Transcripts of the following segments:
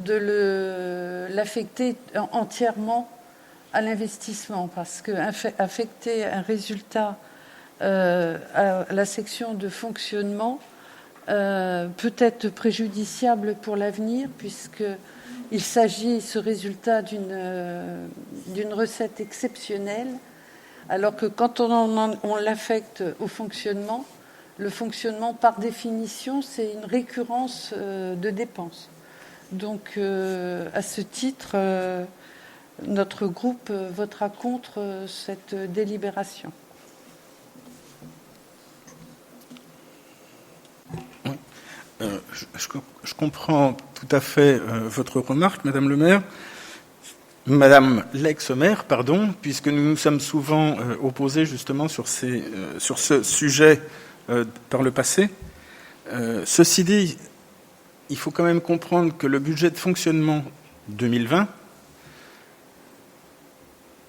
de l'affecter entièrement à l'investissement, parce que affecter un résultat à la section de fonctionnement peut être préjudiciable pour l'avenir, puisqu'il s'agit, ce résultat, d'une recette exceptionnelle, alors que quand on l'affecte au fonctionnement, le fonctionnement, par définition, c'est une récurrence de dépenses. Donc, à ce titre, notre groupe votera contre cette délibération. Je comprends tout à fait votre remarque, Madame le maire. Madame l'ex-maire, pardon, puisque nous nous sommes souvent opposés justement sur ce sujet par le passé. Ceci dit, il faut quand même comprendre que le budget de fonctionnement 2020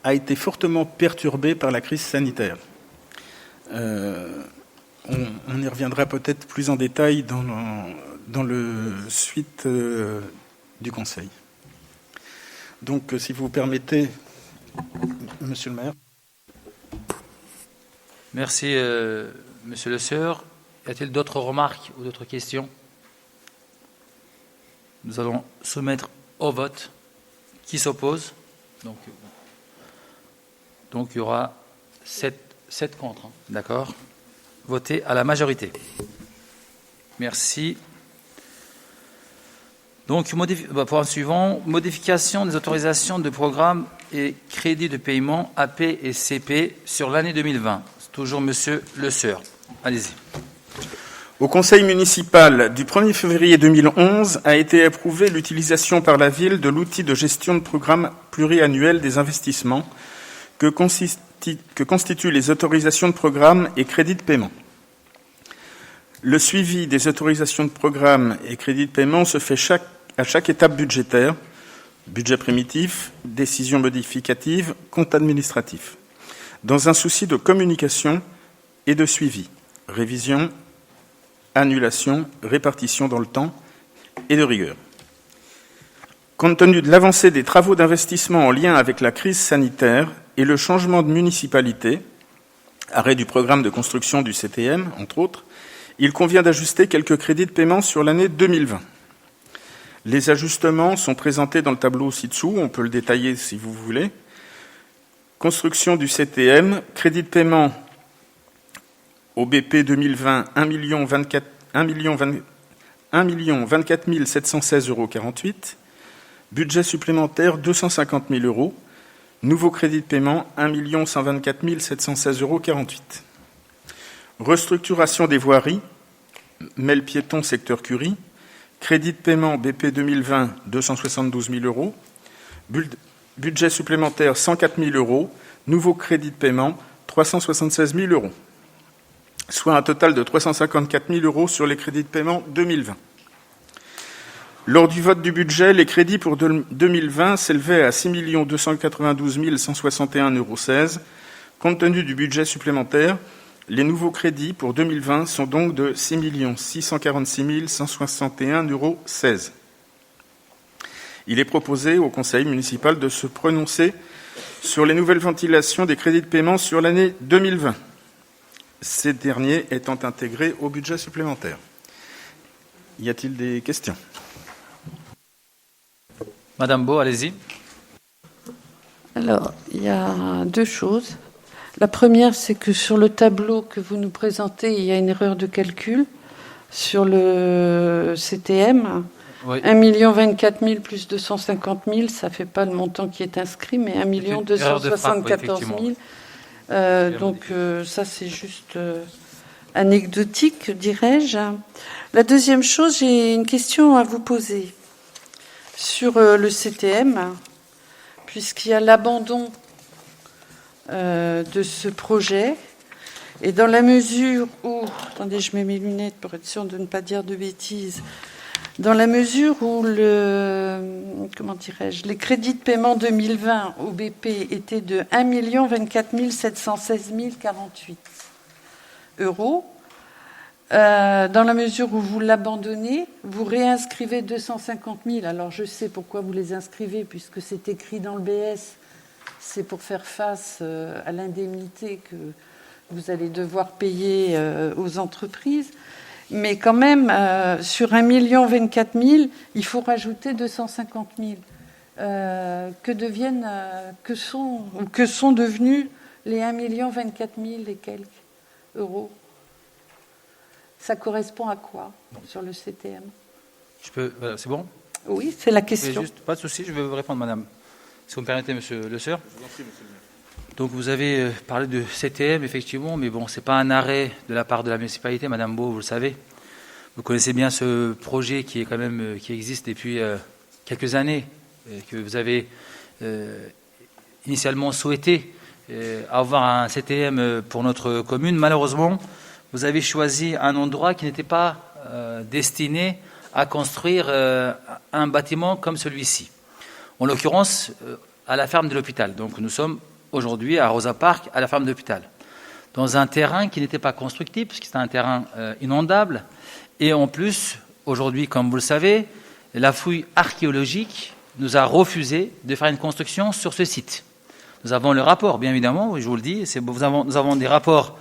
a été fortement perturbé par la crise sanitaire. On y reviendra peut-être plus en détail dans le suite du Conseil. Donc, si vous permettez, Monsieur le maire. Merci, Monsieur le Sieur. Y a-t-il d'autres remarques ou d'autres questions? Nous allons soumettre au vote. Qui s'oppose? Donc, il y aura 7 contre. Hein. D'accord. Voté à la majorité. Merci. Donc, point suivant, modification des autorisations de programme et crédits de paiement AP et CP sur l'année 2020. C'est toujours Monsieur Le Sieur. Allez-y. Au Conseil municipal du 1er février 2011 a été approuvée l'utilisation par la ville de l'outil de gestion de programme pluriannuel des investissements que constituent les autorisations de programme et crédits de paiement. Le suivi des autorisations de programme et crédits de paiement se fait à chaque étape budgétaire, budget primitif, décision modificative, compte administratif, dans un souci de communication et de suivi, révision, annulation, répartition dans le temps et de rigueur. Compte tenu de l'avancée des travaux d'investissement en lien avec la crise sanitaire et le changement de municipalité, arrêt du programme de construction du CTM, entre autres, il convient d'ajuster quelques crédits de paiement sur l'année 2020. Les ajustements sont présentés dans le tableau ci-dessous, on peut le détailler si vous voulez. Construction du CTM, crédit de paiement au BP 2020, 1 24 716,48 €, budget supplémentaire 250 000 €, nouveau crédit de paiement 1 124 716,48 €. Restructuration des voiries, Mel piéton secteur Curie, crédit de paiement BP 2020 272 000 €, budget supplémentaire 104 000 €, nouveau crédit de paiement 376 000 €, soit un total de 354 000 € sur les crédits de paiement 2020. Lors du vote du budget, les crédits pour 2020 s'élevaient à 6 292 161,16 €. Compte tenu du budget supplémentaire, les nouveaux crédits pour 2020 sont donc de 6 646 161,16 €. Il est proposé au Conseil municipal de se prononcer sur les nouvelles ventilations des crédits de paiement sur l'année 2020, ces derniers étant intégrés au budget supplémentaire. Y a-t-il des questions? Madame Beau, allez-y. Alors, il y a deux choses. La première, c'est que sur le tableau que vous nous présentez, il y a une erreur de calcul sur le CTM. Oui. 1 024 000 plus 250 000, ça ne fait pas le montant qui est inscrit, mais 1 274 000. Donc ça, c'est juste anecdotique, dirais-je. La deuxième chose, j'ai une question à vous poser sur le CTM, puisqu'il y a l'abandon de ce projet. Et dans la mesure où... Attendez, je mets mes lunettes pour être sûr de ne pas dire de bêtises. Dans la mesure où les crédits de paiement 2020 au BP étaient de 1 024 716 048 €, Dans la mesure où vous l'abandonnez, vous réinscrivez 250 000. Alors je sais pourquoi vous les inscrivez, puisque c'est écrit dans le BS. C'est pour faire face à l'indemnité que vous allez devoir payer aux entreprises. Mais quand même, sur 1 024 000, il faut rajouter 250 000. Que sont devenus les 1 024 000 et quelques euros? Ça correspond à quoi sur le CTM? C'est bon? Oui, c'est la question. Pas de souci, je vais vous répondre, madame. Si vous me permettez, monsieur Le Sœur. Je vous en prie, monsieur le maire. Donc, vous avez parlé de CTM, effectivement, mais bon, ce n'est pas un arrêt de la part de la municipalité, madame Beau, vous le savez. Vous connaissez bien ce projet qui existe depuis quelques années, et que vous avez initialement souhaité avoir un CTM pour notre commune. Malheureusement, vous avez choisi un endroit qui n'était pas destiné à construire un bâtiment comme celui-ci. En l'occurrence, à la ferme de l'hôpital. Donc nous sommes aujourd'hui à Rosa Park, à la ferme de l'hôpital, dans un terrain qui n'était pas constructible, puisque c'était un terrain inondable. Et en plus, aujourd'hui, comme vous le savez, la fouille archéologique nous a refusé de faire une construction sur ce site. Nous avons le rapport, bien évidemment, je vous le dis, nous avons des rapports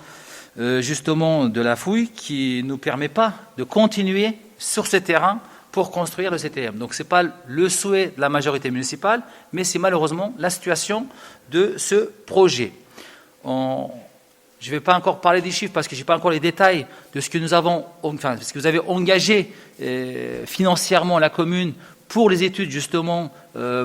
justement de la fouille qui ne nous permet pas de continuer sur ce terrain pour construire le CTM. Donc ce n'est pas le souhait de la majorité municipale, mais c'est malheureusement la situation de ce projet. Je ne vais pas encore parler des chiffres parce que je n'ai pas encore les détails de ce que nous avons, ce que vous avez engagé financièrement la commune pour les études justement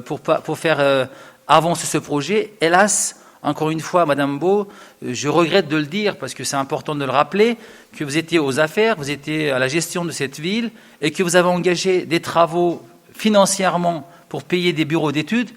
pour faire avancer ce projet. Hélas, encore une fois, madame Beau, je regrette de le dire parce que c'est important de le rappeler, que vous étiez aux affaires, vous étiez à la gestion de cette ville et que vous avez engagé des travaux financièrement pour payer des bureaux d'études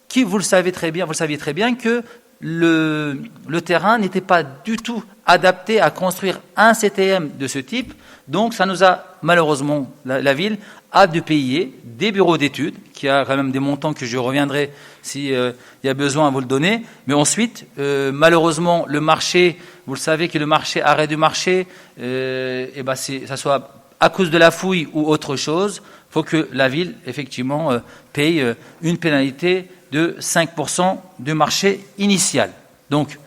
qui, vous saviez très bien que le terrain n'était pas du tout adapté à construire un CTM de ce type. Donc ça nous a malheureusement, la ville a dû payer des bureaux d'études, qui a quand même des montants que je reviendrai s'il y a besoin à vous le donner. Mais ensuite, malheureusement, le marché, vous le savez que le marché, arrêt du marché, ça soit à cause de la fouille ou autre chose, il faut que la ville, effectivement, paye une pénalité de 5% du marché initial. Donc,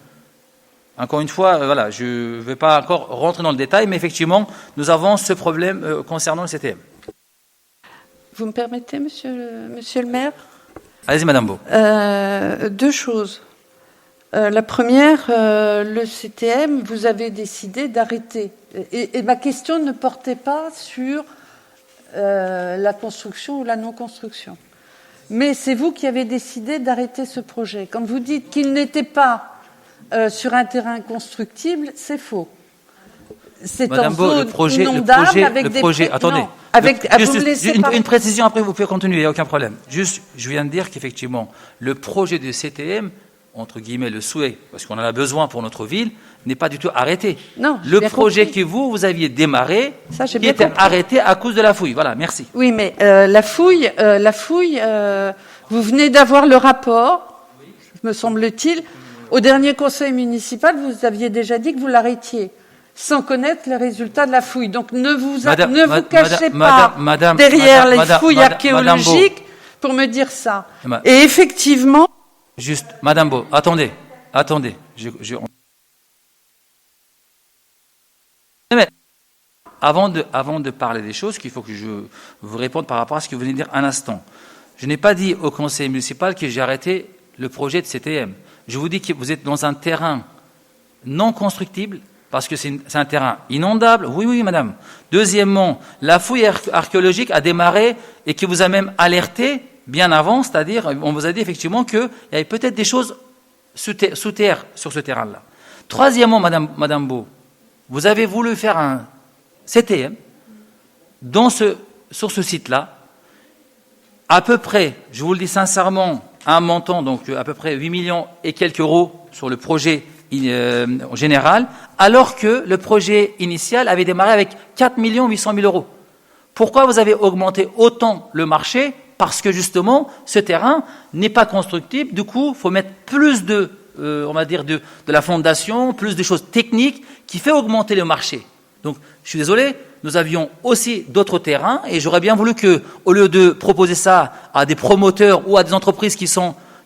encore une fois, voilà, je ne vais pas encore rentrer dans le détail, mais effectivement, nous avons ce problème concernant le CTM. Vous me permettez, monsieur le maire? Allez-y, madame Beau. Deux choses. La première, le CTM, vous avez décidé d'arrêter. Et ma question ne portait pas sur la construction ou la non-construction. Mais c'est vous qui avez décidé d'arrêter ce projet. Quand vous dites qu'il n'était pas sur un terrain constructible, c'est faux. C'est madame en Beau, zone inondable avec des projets. Attendez. Non, avec, une précision, après vous pouvez continuer, il n'y a aucun problème. Juste, je viens de dire qu'effectivement, le projet de CTM, entre guillemets le souhait, parce qu'on en a besoin pour notre ville, n'est pas du tout arrêté. Non, le projet que vous aviez démarré, qui était arrêté à cause de la fouille. Voilà, merci. Oui, mais la fouille, vous venez d'avoir le rapport, me semble-t-il. Au dernier conseil municipal, vous aviez déjà dit que vous l'arrêtiez, sans connaître les résultats de la fouille. Donc ne vous cachez pas derrière les fouilles archéologiques pour me dire ça. Et effectivement... Juste, madame Beau, attendez. Mais avant de parler des choses, qu'il faut que je vous réponde par rapport à ce que vous venez de dire un instant. Je n'ai pas dit au conseil municipal que j'ai arrêté le projet de CTM. Je vous dis que vous êtes dans un terrain non constructible, parce que c'est un terrain inondable. Oui, madame. Deuxièmement, la fouille archéologique a démarré et qui vous a même alerté bien avant, c'est-à-dire, on vous a dit effectivement qu'il y avait peut-être des choses sous terre sur ce terrain-là. Troisièmement, madame Beau, vous avez voulu faire un CTM sur ce site-là, à peu près, je vous le dis sincèrement, un montant, donc à peu près 8 millions et quelques euros sur le projet en général, alors que le projet initial avait démarré avec 4 800 000 euros. Pourquoi vous avez augmenté autant le marché? Parce que justement, ce terrain n'est pas constructible. Du coup, il faut mettre plus on va dire de la fondation, plus de choses techniques qui fait augmenter le marché. Donc, je suis désolé, nous avions aussi d'autres terrains et j'aurais bien voulu que, au lieu de proposer ça à des promoteurs ou à des entreprises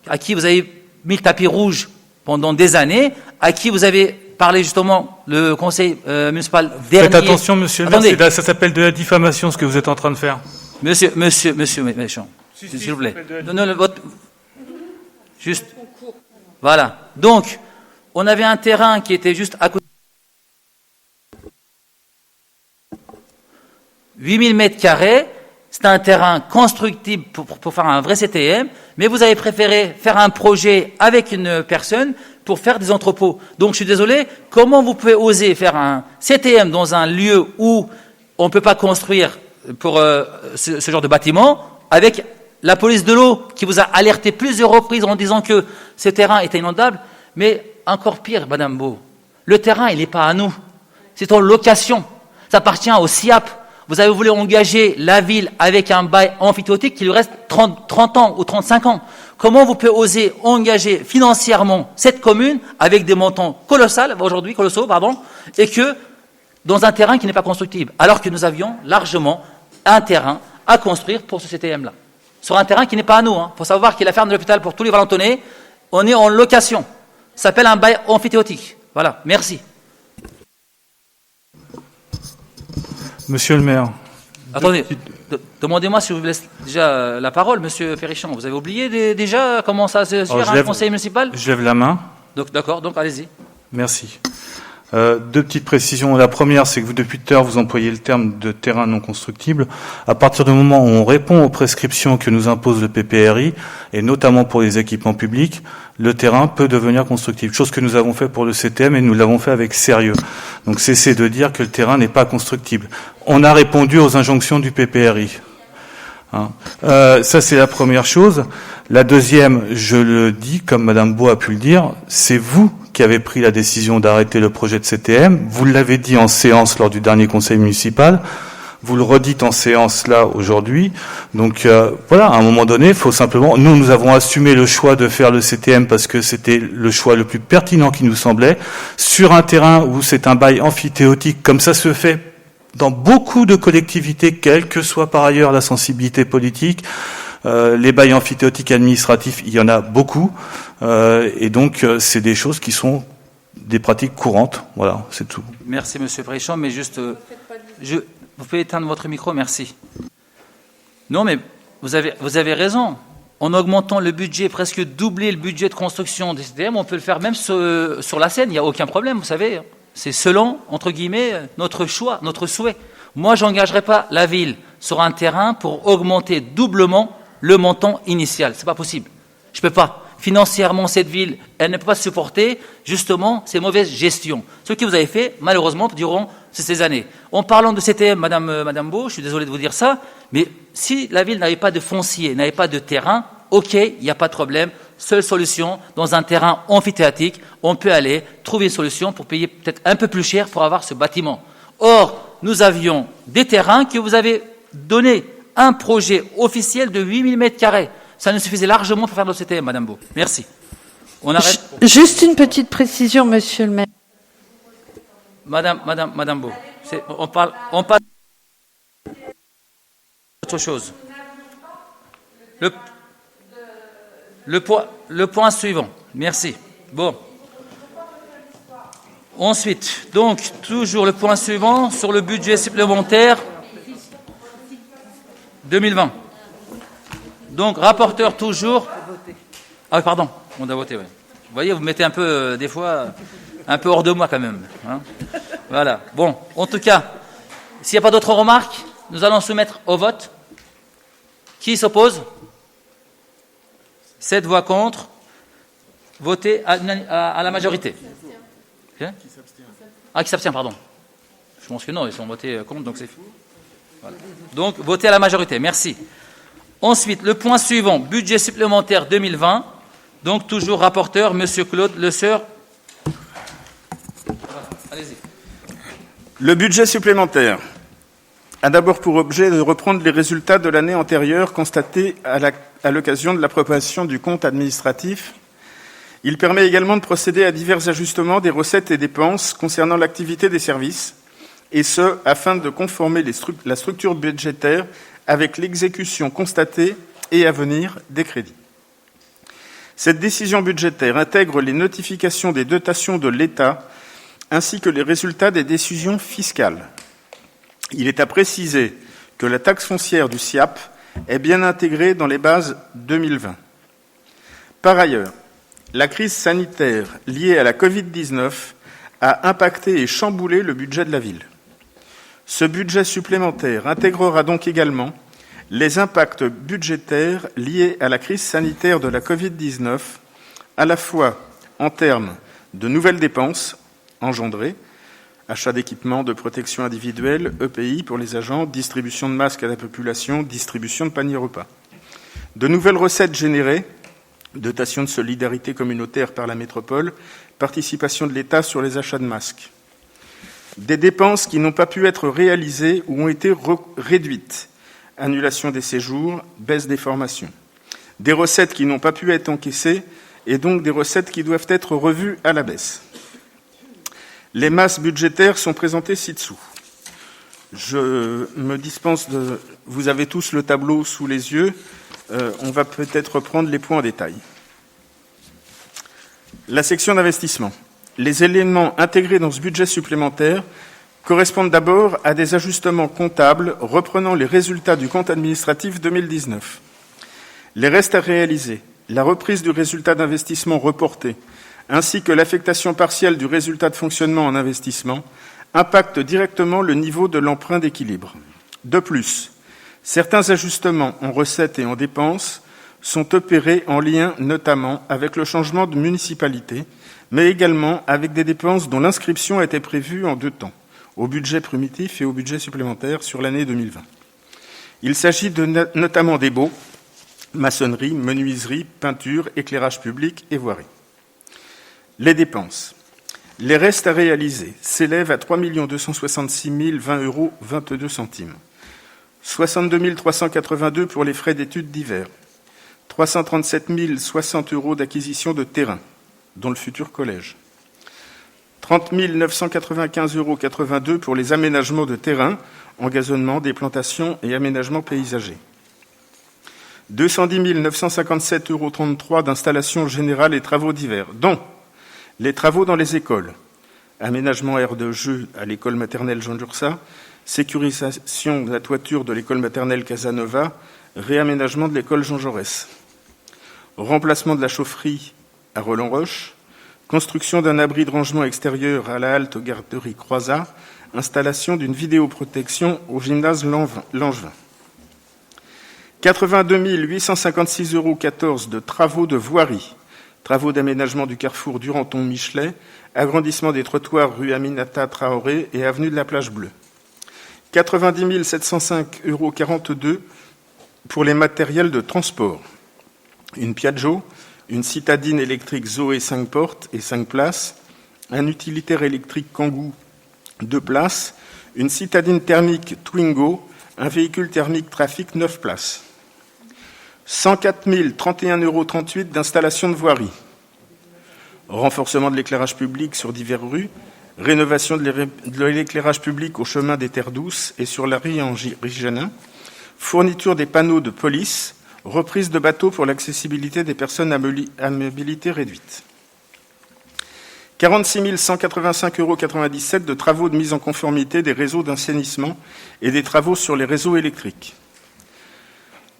à qui vous avez mis le tapis rouge pendant des années, à qui vous avez parlé justement le conseil municipal dernier. Faites attention, monsieur le maire, là, ça s'appelle de la diffamation, ce que vous êtes en train de faire. Monsieur Méchant, s'il vous plaît. Juste. Voilà. Donc, on avait un terrain qui était juste à côté. 8000 mètres carrés, c'est un terrain constructible pour faire un vrai CTM, mais vous avez préféré faire un projet avec une personne pour faire des entrepôts. Donc, je suis désolé, comment vous pouvez oser faire un CTM dans un lieu où on ne peut pas construire pour ce genre de bâtiment, avec la police de l'eau qui vous a alerté plusieurs reprises en disant que ce terrain était inondable, mais encore pire, Madame Beau, le terrain, il n'est pas à nous, c'est en location, ça appartient au SIAP. Vous avez voulu engager la ville avec un bail amphithéotique qui lui reste 30 ans ou 35 ans. Comment vous pouvez oser engager financièrement cette commune avec des montants colossaux, et que dans un terrain qui n'est pas constructible, alors que nous avions largement un terrain à construire pour ce CTM-là. Sur un terrain qui n'est pas à nous. Il faut savoir qu'il y a la ferme de l'hôpital pour tous les Valentonnais. On est en location. Ça s'appelle un bail amphithéotique. Voilà, merci. Monsieur le maire. Attendez, demandez-moi si je vous laisse déjà la parole, monsieur Perrichon. Vous avez oublié déjà comment ça se gère un conseil municipal? Je lève la main. D'accord, donc allez-y. Merci. Deux petites précisions. La première, c'est que vous, depuis tout à l'heure, vous employez le terme de terrain non constructible. À partir du moment où on répond aux prescriptions que nous impose le PPRI, et notamment pour les équipements publics, le terrain peut devenir constructible. Chose que nous avons fait pour le CTM et nous l'avons fait avec sérieux. Donc cessez de dire que le terrain n'est pas constructible. On a répondu aux injonctions du PPRI. Ça, c'est la première chose. La deuxième, je le dis, comme Madame Beau a pu le dire, c'est vous qui avez pris la décision d'arrêter le projet de CTM. Vous l'avez dit en séance lors du dernier conseil municipal. Vous le redites en séance là aujourd'hui. Donc voilà, à un moment donné, il faut simplement. Nous avons assumé le choix de faire le CTM parce que c'était le choix le plus pertinent qui nous semblait sur un terrain où c'est un bail amphithéotique, comme ça se fait dans beaucoup de collectivités, quelle que soit par ailleurs la sensibilité politique. Les bails amphithéotiques administratifs, il y en a beaucoup, et donc c'est des choses qui sont des pratiques courantes. Voilà, c'est tout. Merci, monsieur Perrichon, mais juste, vous pouvez éteindre votre micro, merci. Non, mais vous avez raison. En augmentant le budget, presque doubler le budget de construction des CTM, on peut le faire même sur la Seine, il n'y a aucun problème, vous savez. C'est selon, entre guillemets, notre choix, notre souhait. Moi, je n'engagerai pas la ville sur un terrain pour augmenter doublement le montant initial. C'est pas possible. Je peux pas. Financièrement, cette ville, elle ne peut pas supporter, justement, ces mauvaises gestions. Ce que vous avez fait, malheureusement, durant ces années. En parlant de CTM, Madame Beau, je suis désolé de vous dire ça, mais si la ville n'avait pas de foncier, n'avait pas de terrain, ok, il n'y a pas de problème. Seule solution, dans un terrain amphithéatique, on peut aller trouver une solution pour payer peut-être un peu plus cher pour avoir ce bâtiment. Or, nous avions des terrains que vous avez donné un projet officiel de 8000 mètres carrés. Ça nous suffisait largement pour faire notre CTM, Madame Beau. Merci. On arrête. Juste une petite précision, monsieur le maire. Madame Beau. On parle autre chose. Le point suivant. Merci. Bon. Ensuite, donc, toujours le point suivant sur le budget supplémentaire 2020. Donc, rapporteur toujours. Ah, pardon, on doit voter, oui. Vous voyez, vous mettez un peu, des fois, un peu hors de moi quand même. Hein. Voilà. Bon, en tout cas, s'il n'y a pas d'autres remarques, nous allons soumettre au vote. Qui s'oppose? 7 voix contre. Voté à la majorité. Okay. Qui s'abstient, pardon. Je pense que non, ils sont votés contre, donc c'est... Voilà. Donc, voté à la majorité. Merci. Ensuite, le point suivant, budget supplémentaire 2020. Donc, toujours rapporteur, monsieur Claude Le Seur. Allez-y. Le budget supplémentaire a d'abord pour objet de reprendre les résultats de l'année antérieure constatés à l'occasion de l'approbation du compte administratif. Il permet également de procéder à divers ajustements des recettes et dépenses concernant l'activité des services, et ce, afin de conformer la structure budgétaire avec l'exécution constatée et à venir des crédits. Cette décision budgétaire intègre les notifications des dotations de l'État ainsi que les résultats des décisions fiscales. Il est à préciser que la taxe foncière du SIAP est bien intégrée dans les bases 2020. Par ailleurs, la crise sanitaire liée à la Covid-19 a impacté et chamboulé le budget de la ville. Ce budget supplémentaire intégrera donc également les impacts budgétaires liés à la crise sanitaire de la Covid-19, à la fois en termes de nouvelles dépenses engendrées, achat d'équipements de protection individuelle, EPI pour les agents, distribution de masques à la population, distribution de paniers repas. De nouvelles recettes générées, dotation de solidarité communautaire par la métropole, participation de l'État sur les achats de masques. Des dépenses qui n'ont pas pu être réalisées ou ont été réduites, annulation des séjours, baisse des formations. Des recettes qui n'ont pas pu être encaissées et donc des recettes qui doivent être revues à la baisse. Les masses budgétaires sont présentées ci-dessous. Je me dispense de... Vous avez tous le tableau sous les yeux. On va peut-être reprendre les points en détail. La section d'investissement. Les éléments intégrés dans ce budget supplémentaire correspondent d'abord à des ajustements comptables reprenant les résultats du compte administratif 2019. Les restes à réaliser, la reprise du résultat d'investissement reporté, ainsi que l'affectation partielle du résultat de fonctionnement en investissement, impactent directement le niveau de l'emprunt d'équilibre. De plus, certains ajustements en recettes et en dépenses sont opérés en lien notamment avec le changement de municipalité, mais également avec des dépenses dont l'inscription était prévue en deux temps, au budget primitif et au budget supplémentaire sur l'année 2020. Il s'agit notamment des baux, maçonnerie, menuiserie, peinture, éclairage public et voirie. Les dépenses. Les restes à réaliser s'élèvent à 3 266 020 € 22 centimes. 62 382 pour les frais d'études divers. 337 060 € d'acquisition de terrain, dont le futur collège. 30 995,82 € pour les aménagements de terrain, engazonnement, déplantation et aménagement paysager. 210 957,33 € d'installation générale et travaux divers, dont les travaux dans les écoles, aménagement aire de jeu à l'école maternelle Jean d'Ursa, sécurisation de la toiture de l'école maternelle Casanova, réaménagement de l'école Jean Jaurès, remplacement de la chaufferie à Roland-Roche, construction d'un abri de rangement extérieur à la halte garderie Croizat, installation d'une vidéoprotection au gymnase Langevin. 82 856,14 € de travaux de voirie, travaux d'aménagement du carrefour Duranton-Michelet, agrandissement des trottoirs rue Aminata Traoré et avenue de la Plage Bleue. 90 705,42 € pour les matériels de transport. Une Piaggio, une citadine électrique Zoé 5 portes et 5 places, un utilitaire électrique Kangoo 2 places, une citadine thermique Twingo, un véhicule thermique Trafic 9 places. 104 031,38 € d'installation de voirie. Renforcement de l'éclairage public sur diverses rues, rénovation de l'éclairage public au chemin des Terres Douces et sur la rue Henri Janin, fourniture des panneaux de police, reprise de bateaux pour l'accessibilité des personnes à mobilité réduite. 46 185,97 € de travaux de mise en conformité des réseaux d'assainissement et des travaux sur les réseaux électriques.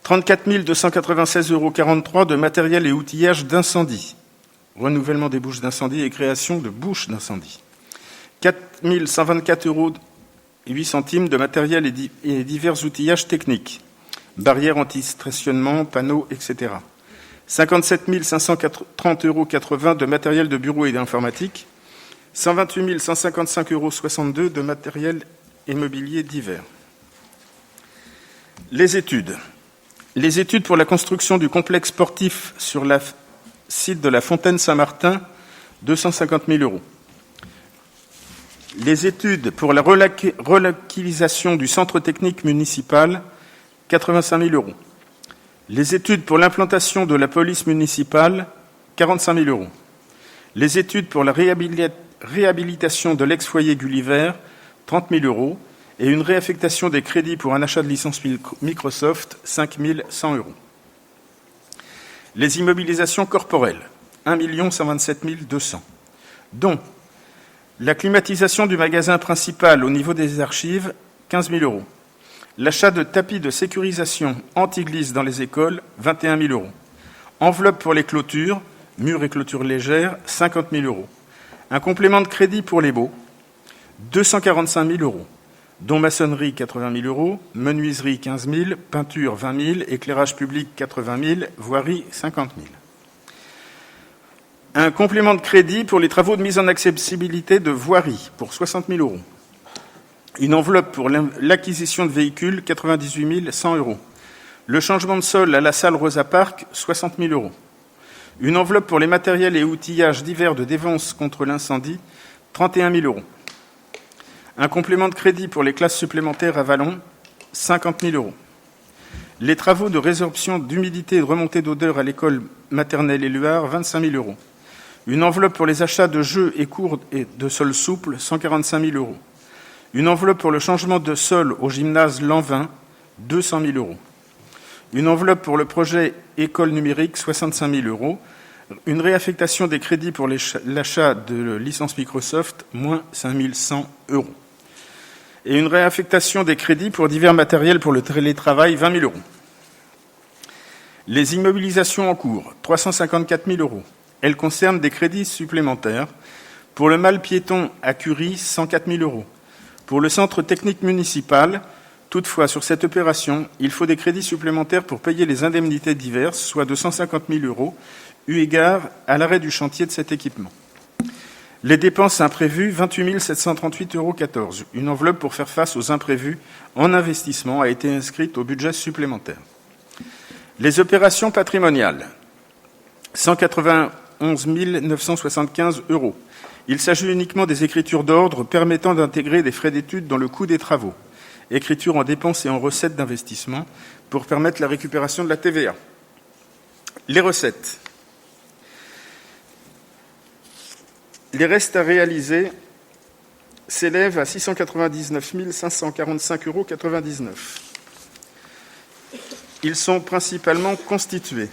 34 296,43 € de matériel et outillage d'incendie, renouvellement des bouches d'incendie et création de bouches d'incendie. 4 124,08 € de matériel et divers outillages techniques, barrières anti-stationnement, panneaux, etc. 57 530,80 € de matériel de bureau et d'informatique, 128 155,62 € de matériel et mobilier divers. Les études. Les études pour la construction du complexe sportif sur le site de la Fontaine Saint-Martin, 250 000 €. Les études pour la relocalisation du centre technique municipal, 85 000 €. Les études pour l'implantation de la police municipale, 45 000 €. Les études pour la réhabilitation de l'ex-foyer Gulliver, 30 000 € et une réaffectation des crédits pour un achat de licence Microsoft, 5 100 €. Les immobilisations corporelles, 1 127 200, dont la climatisation du magasin principal au niveau des archives, 15 000 €. L'achat de tapis de sécurisation anti-glisse dans les écoles, 21 000 €. Enveloppe pour les clôtures, murs et clôtures légères, 50 000 €. Un complément de crédit pour les baux, 245 000 €, dont maçonnerie, 80 000 €, menuiserie, 15 000, peinture, 20 000, éclairage public, 80 000, voirie, 50 000. Un complément de crédit pour les travaux de mise en accessibilité de voirie, pour 60 000 €. Une enveloppe pour l'acquisition de véhicules, 98 100 €. Le changement de sol à la salle Rosa Park, 60 000 €. Une enveloppe pour les matériels et outillages divers de défense contre l'incendie, 31 000 €. Un complément de crédit pour les classes supplémentaires à Vallon, 50 000 €. Les travaux de résorption d'humidité et de remontée d'odeur à l'école maternelle Éluard, 25 000 €. Une enveloppe pour les achats de jeux et cours et de sol souple, 145 000 €. Une enveloppe pour le changement de sol au gymnase Lanvin, 200 000 €. Une enveloppe pour le projet école numérique, 65 000 €. Une réaffectation des crédits pour l'achat de licence Microsoft, moins 5 100 €. Et une réaffectation des crédits pour divers matériels pour le télétravail, 20 000 €. Les immobilisations en cours, 354 000 €. Elles concernent des crédits supplémentaires. Pour le mâle piéton à Curie, 104 000 €. Pour le centre technique municipal, toutefois, sur cette opération, il faut des crédits supplémentaires pour payer les indemnités diverses, soit de 150 000 €, eu égard à l'arrêt du chantier de cet équipement. Les dépenses imprévues, 28 738,14 €. Une enveloppe pour faire face aux imprévus en investissement a été inscrite au budget supplémentaire. Les opérations patrimoniales, 191 975 €. Il s'agit uniquement des écritures d'ordre permettant d'intégrer des frais d'études dans le coût des travaux. Écriture en dépenses et en recettes d'investissement pour permettre la récupération de la TVA. Les recettes. Les restes à réaliser s'élèvent à 699 545,99 €. Ils sont principalement constitués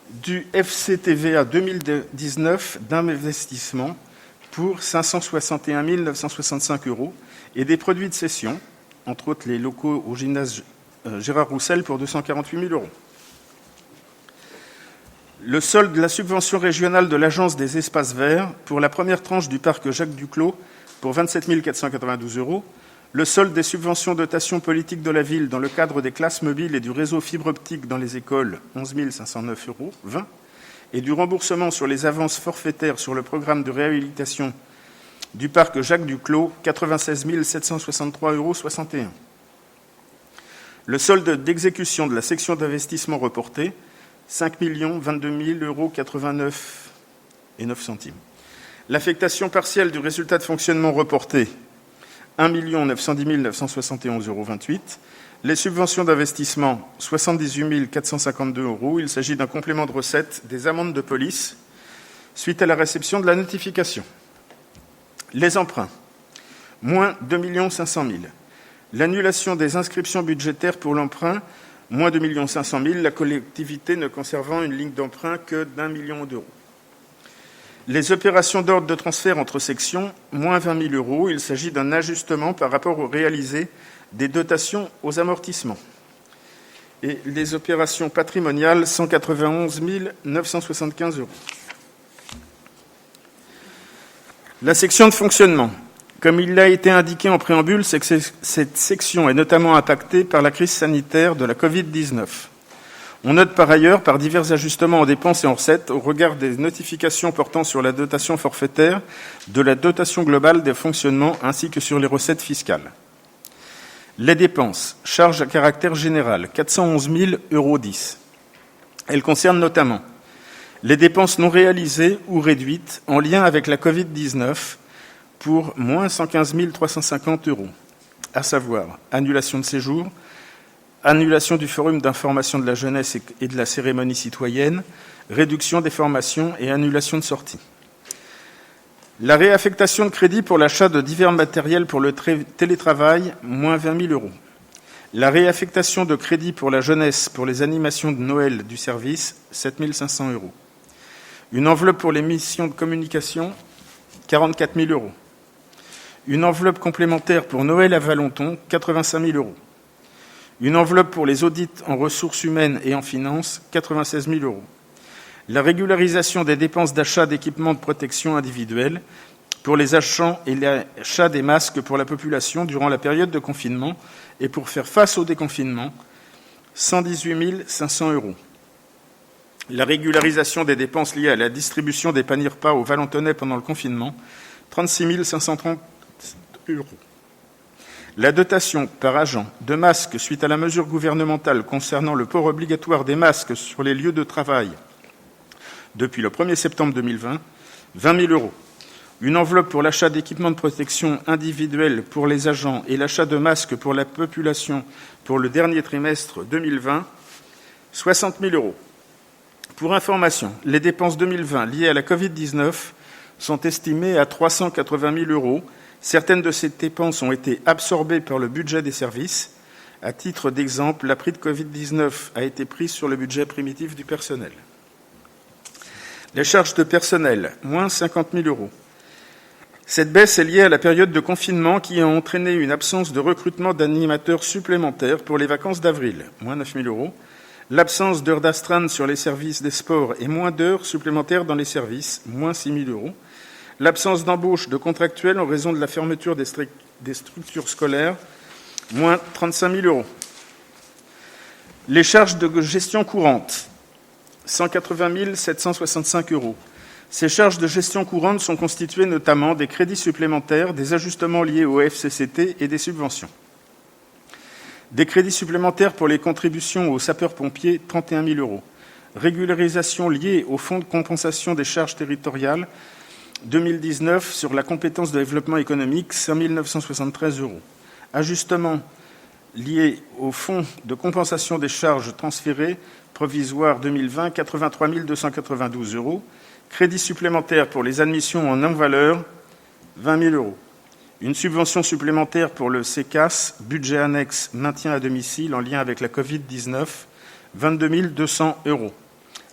du FCTVA 2019 d'investissement pour 561 965 € et des produits de cession, entre autres les locaux au gymnase Gérard Roussel pour 248 000 €. Le solde de la subvention régionale de l'Agence des espaces verts pour la première tranche du parc Jacques Duclos pour 27 492 €. Le solde des subventions dotation politique de la ville dans le cadre des classes mobiles et du réseau fibre optique dans les écoles, 11 509,20 €, et du remboursement sur les avances forfaitaires sur le programme de réhabilitation du parc Jacques Duclos, 96 763,61 €. Le solde d'exécution de la section d'investissement reporté, 5 022 €89,09 €. L'affectation partielle du résultat de fonctionnement reporté, 1 910 971,28 €. Les subventions d'investissement, 78 452 €. Il s'agit d'un complément de recettes des amendes de police suite à la réception de la notification. Les emprunts, moins 2 500 000 €. L'annulation des inscriptions budgétaires pour l'emprunt, moins 2 500 000 €, la collectivité ne conservant une ligne d'emprunt que d'1 million d'euros. Les opérations d'ordre de transfert entre sections, moins 20 000 €. Il s'agit d'un ajustement par rapport au réalisé des dotations aux amortissements. Et les opérations patrimoniales, 191 975 €. La section de fonctionnement. Comme il a été indiqué en préambule, c'est que cette section est notamment impactée par la crise sanitaire de la Covid-19. On note par ailleurs, par divers ajustements en dépenses et en recettes, au regard des notifications portant sur la dotation forfaitaire, de la dotation globale des fonctionnements ainsi que sur les recettes fiscales. Les dépenses, charges à caractère général, 411 000,10 €. Elles concernent notamment les dépenses non réalisées ou réduites en lien avec la Covid-19 pour moins 115 350 €, à savoir annulation de séjour, annulation du forum d'information de la jeunesse et de la cérémonie citoyenne, réduction des formations et annulation de sortie. La réaffectation de crédit pour l'achat de divers matériels pour le télétravail, moins 20 000 euros. La réaffectation de crédit pour la jeunesse pour les animations de Noël du service, 7 500 euros. Une enveloppe pour les missions de communication, 44 000 euros. Une enveloppe complémentaire pour Noël à Valenton, 85 000 euros. Une enveloppe pour les audits en ressources humaines et en finances, 96 000 euros. La régularisation des dépenses d'achat d'équipements de protection individuelle pour les achats et l'achat des masques pour la population durant la période de confinement et pour faire face au déconfinement, 118 500 euros. La régularisation des dépenses liées à la distribution des paniers repas aux Valentonnais pendant le confinement, 36 530 euros. La dotation par agent de masques suite à la mesure gouvernementale concernant le port obligatoire des masques sur les lieux de travail depuis le 1er septembre 2020, 20 000 euros. Une enveloppe pour l'achat d'équipements de protection individuelle pour les agents et l'achat de masques pour la population pour le dernier trimestre 2020, 60 000 euros. Pour information, les dépenses 2020 liées à la Covid-19 sont estimées à 380 000 euros. Certaines de ces dépenses ont été absorbées par le budget des services. À titre d'exemple, la prime de Covid-19 a été prise sur le budget primitif du personnel. Les charges de personnel, moins 50 000 euros. Cette baisse est liée à la période de confinement qui a entraîné une absence de recrutement d'animateurs supplémentaires pour les vacances d'avril, moins 9 000 euros. L'absence d'heures d'astreinte sur les services des sports et moins d'heures supplémentaires dans les services, moins 6 000 euros. L'absence d'embauche de contractuels en raison de la fermeture des structures scolaires, moins 35 000 euros. Les charges de gestion courante, 180 765 euros. Ces charges de gestion courante sont constituées notamment des crédits supplémentaires, des ajustements liés au FCCT et des subventions. Des crédits supplémentaires pour les contributions aux sapeurs-pompiers, 31 000 euros. Régularisation liée au fonds de compensation des charges territoriales 2019 sur la compétence de développement économique, 5 973 euros. Ajustement lié au fonds de compensation des charges transférées provisoire 2020, 83 292 euros. Crédit supplémentaire pour les admissions en non-valeur, 20 000 euros. Une subvention supplémentaire pour le CECAS, budget annexe maintien à domicile en lien avec la Covid-19, 22 200 euros.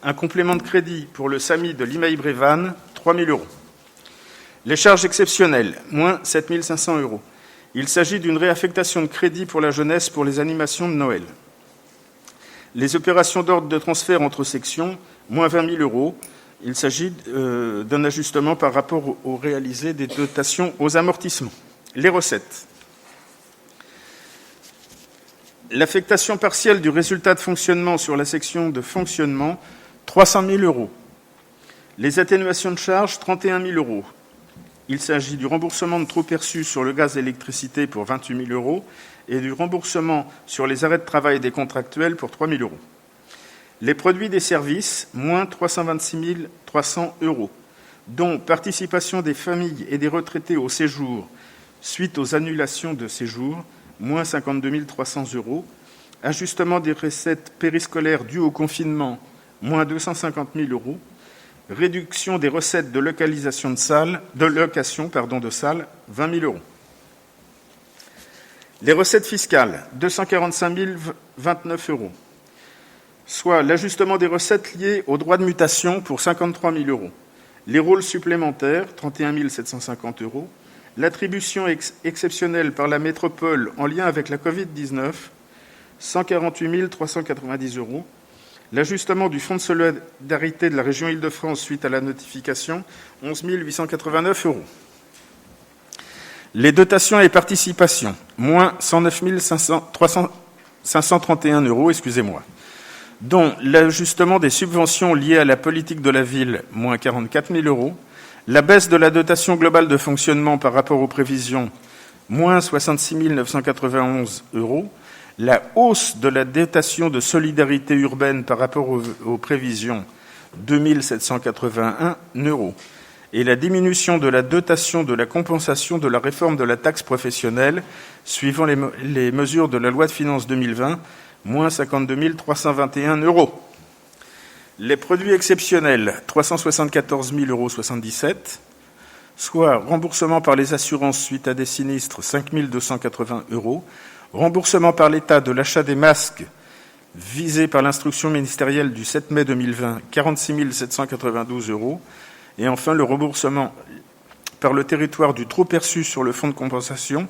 Un complément de crédit pour le SAMI de Limaï-Brévannes, 3 000 euros. Les charges exceptionnelles, moins 7 500 euros. Il s'agit d'une réaffectation de crédit pour la jeunesse pour les animations de Noël. Les opérations d'ordre de transfert entre sections, moins 20 000 euros. Il s'agit d'un ajustement par rapport au réalisé des dotations aux amortissements. Les recettes. L'affectation partielle du résultat de fonctionnement sur la section de fonctionnement, 300 000 euros. Les atténuations de charges, 31 000 euros. Il s'agit du remboursement de trop perçus sur le gaz et l'électricité pour 28 000 euros et du remboursement sur les arrêts de travail des contractuels pour 3 000 euros. Les produits des services, moins 326 300 euros, dont participation des familles et des retraités au séjour suite aux annulations de séjour, moins 52 300 euros, ajustement des recettes périscolaires dues au confinement, moins 250 000 euros, réduction des recettes de location de salles, 20 000 euros. Les recettes fiscales, 245 029 euros, soit l'ajustement des recettes liées aux droits de mutation pour 53 000 euros, les rôles supplémentaires, 31 750 euros, l'attribution exceptionnelle par la métropole en lien avec la Covid-19, 148 390 euros, l'ajustement du fonds de solidarité de la région Île-de-France suite à la notification, 11 889 euros. Les dotations et participations, moins 109 531 euros, dont l'ajustement des subventions liées à la politique de la ville, moins 44 000 euros, la baisse de la dotation globale de fonctionnement par rapport aux prévisions, moins 66 991 euros, la hausse de la dotation de solidarité urbaine par rapport aux prévisions, 2 781 euros, et la diminution de la dotation de la compensation de la réforme de la taxe professionnelle suivant les mesures de la loi de finances 2020, moins 52 321 euros. Les produits exceptionnels, 374 000,77 euros, soit remboursement par les assurances suite à des sinistres, 5 280 €, remboursement par l'État de l'achat des masques visés par l'instruction ministérielle du 7 mai 2020, 46 792 €, et enfin le remboursement par le territoire du trop perçu sur le fonds de compensation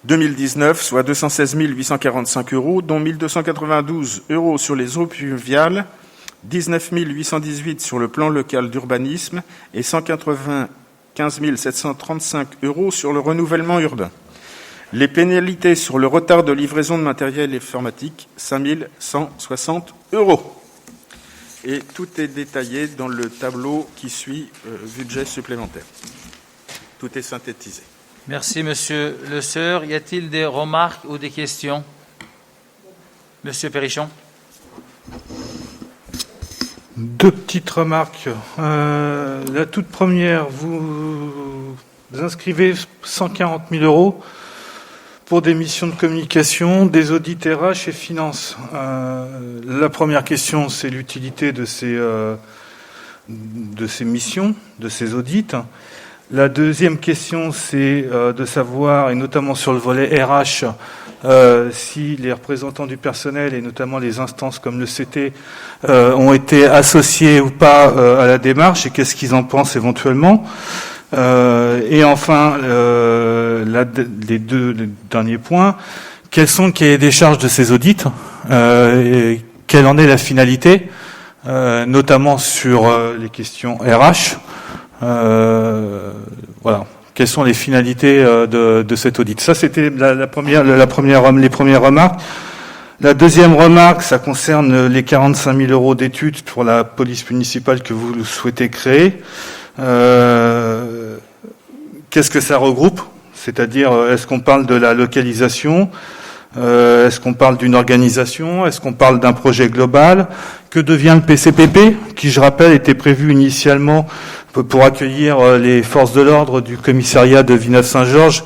2019, soit 216 845 €, dont 1 292 € sur les eaux pluviales, 19 818 sur le plan local d'urbanisme et 195 735 € sur le renouvellement urbain. Les pénalités sur le retard de livraison de matériel informatique, 5 160 €. Et tout est détaillé dans le tableau qui suit budget supplémentaire. Tout est synthétisé. Merci, Monsieur Le Seur. Y a-t-il des remarques ou des questions? Monsieur Perrichon. Deux petites remarques. La toute première, vous inscrivez 140 000 € pour des missions de communication, des audits RH et finances. La première question, c'est l'utilité de ces missions, de ces audits. La deuxième question, c'est de savoir, et notamment sur le volet RH, si les représentants du personnel, et notamment les instances comme le CT, ont été associés ou pas à la démarche, et qu'est-ce qu'ils en pensent éventuellement. Et enfin, les deux derniers points, quels sont le cahier des charges de ces audits, et quelle en est la finalité, notamment sur les questions RH. Voilà. Quelles sont les finalités de cet audit? Ça, c'était les premières remarques. La deuxième remarque, ça concerne les 45 000 € d'études pour la police municipale que vous souhaitez créer. Qu'est-ce que ça regroupe? C'est-à-dire, est-ce qu'on parle de la localisation? Est-ce qu'on parle d'une organisation? Est-ce qu'on parle d'un projet global? Que devient le PCPP, qui, je rappelle, était prévu initialement pour accueillir les forces de l'ordre du commissariat de Villeneuve-Saint-Georges,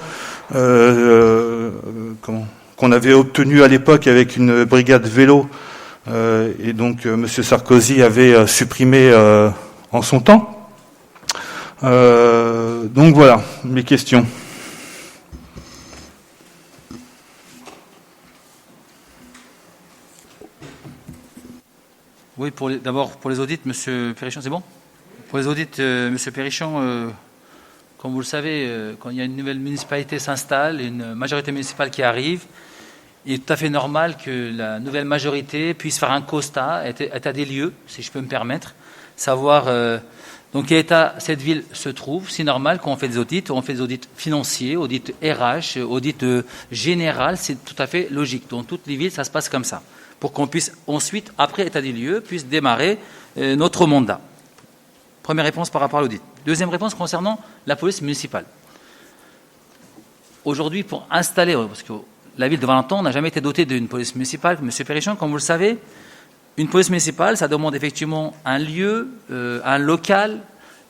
qu'on avait obtenu à l'époque avec une brigade vélo, et donc M. Sarkozy avait supprimé en son temps. Donc voilà, mes questions. Oui, d'abord pour les audits, Monsieur Perrichon, c'est bon? Pour les audits, Monsieur Perrichon, comme vous le savez, quand il y a une nouvelle municipalité s'installe, une majorité municipale qui arrive, il est tout à fait normal que la nouvelle majorité puisse faire un constat, état des lieux, si je peux me permettre, savoir dans quel état cette ville se trouve. C'est normal quand on fait des audits financiers, audits RH, audits général, c'est tout à fait logique. Dans toutes les villes, ça se passe comme ça, pour qu'on puisse ensuite, après état des lieux, puisse démarrer notre mandat. Première réponse par rapport à l'audit. Deuxième réponse concernant la police municipale. Aujourd'hui, pour installer, parce que la ville de Valenton n'a jamais été dotée d'une police municipale, Monsieur Perrichon, comme vous le savez, une police municipale, ça demande effectivement un lieu, un local,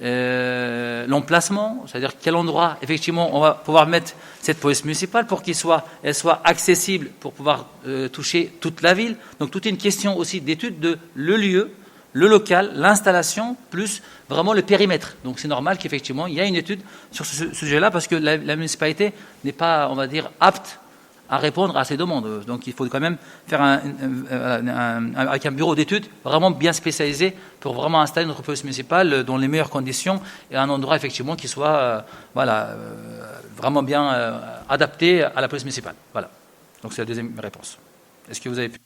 l'emplacement, c'est-à-dire quel endroit, effectivement, on va pouvoir mettre cette police municipale pour qu'elle soit accessible, pour pouvoir toucher toute la ville. Donc, toute une question aussi d'étude de le lieu, le local, l'installation, plus vraiment le périmètre. Donc c'est normal qu'effectivement il y a une étude sur ce sujet-là parce que la municipalité n'est pas, on va dire, apte à répondre à ces demandes. Donc il faut quand même faire avec un bureau d'études vraiment bien spécialisé pour vraiment installer notre police municipale dans les meilleures conditions et à un endroit effectivement qui soit vraiment bien adapté à la police municipale. Voilà. Donc c'est la deuxième réponse. Est-ce que vous avez pu...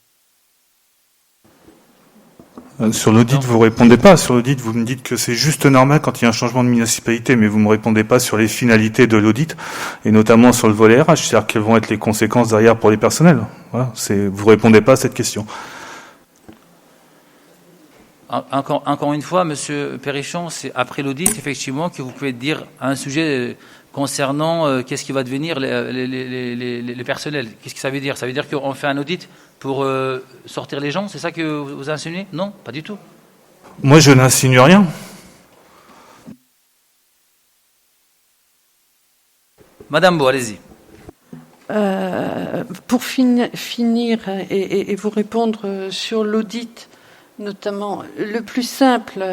Sur l'audit, vous répondez pas. Sur l'audit, vous me dites que c'est juste normal quand il y a un changement de municipalité, mais vous me répondez pas sur les finalités de l'audit, et notamment sur le volet RH, c'est-à-dire quelles vont être les conséquences derrière pour les personnels. Voilà, vous répondez pas à cette question. Encore une fois, Monsieur Perrichon, c'est après l'audit, effectivement, que vous pouvez dire un sujet concernant qu'est-ce qui va devenir les personnels. Qu'est-ce que ça veut dire? Ça veut dire qu'on fait un audit pour sortir les gens? C'est ça que vous insinuez? Non, pas du tout. Moi, je n'insinue rien. Madame Beau, allez-y. Pour finir et vous répondre sur l'audit, notamment, le plus simple,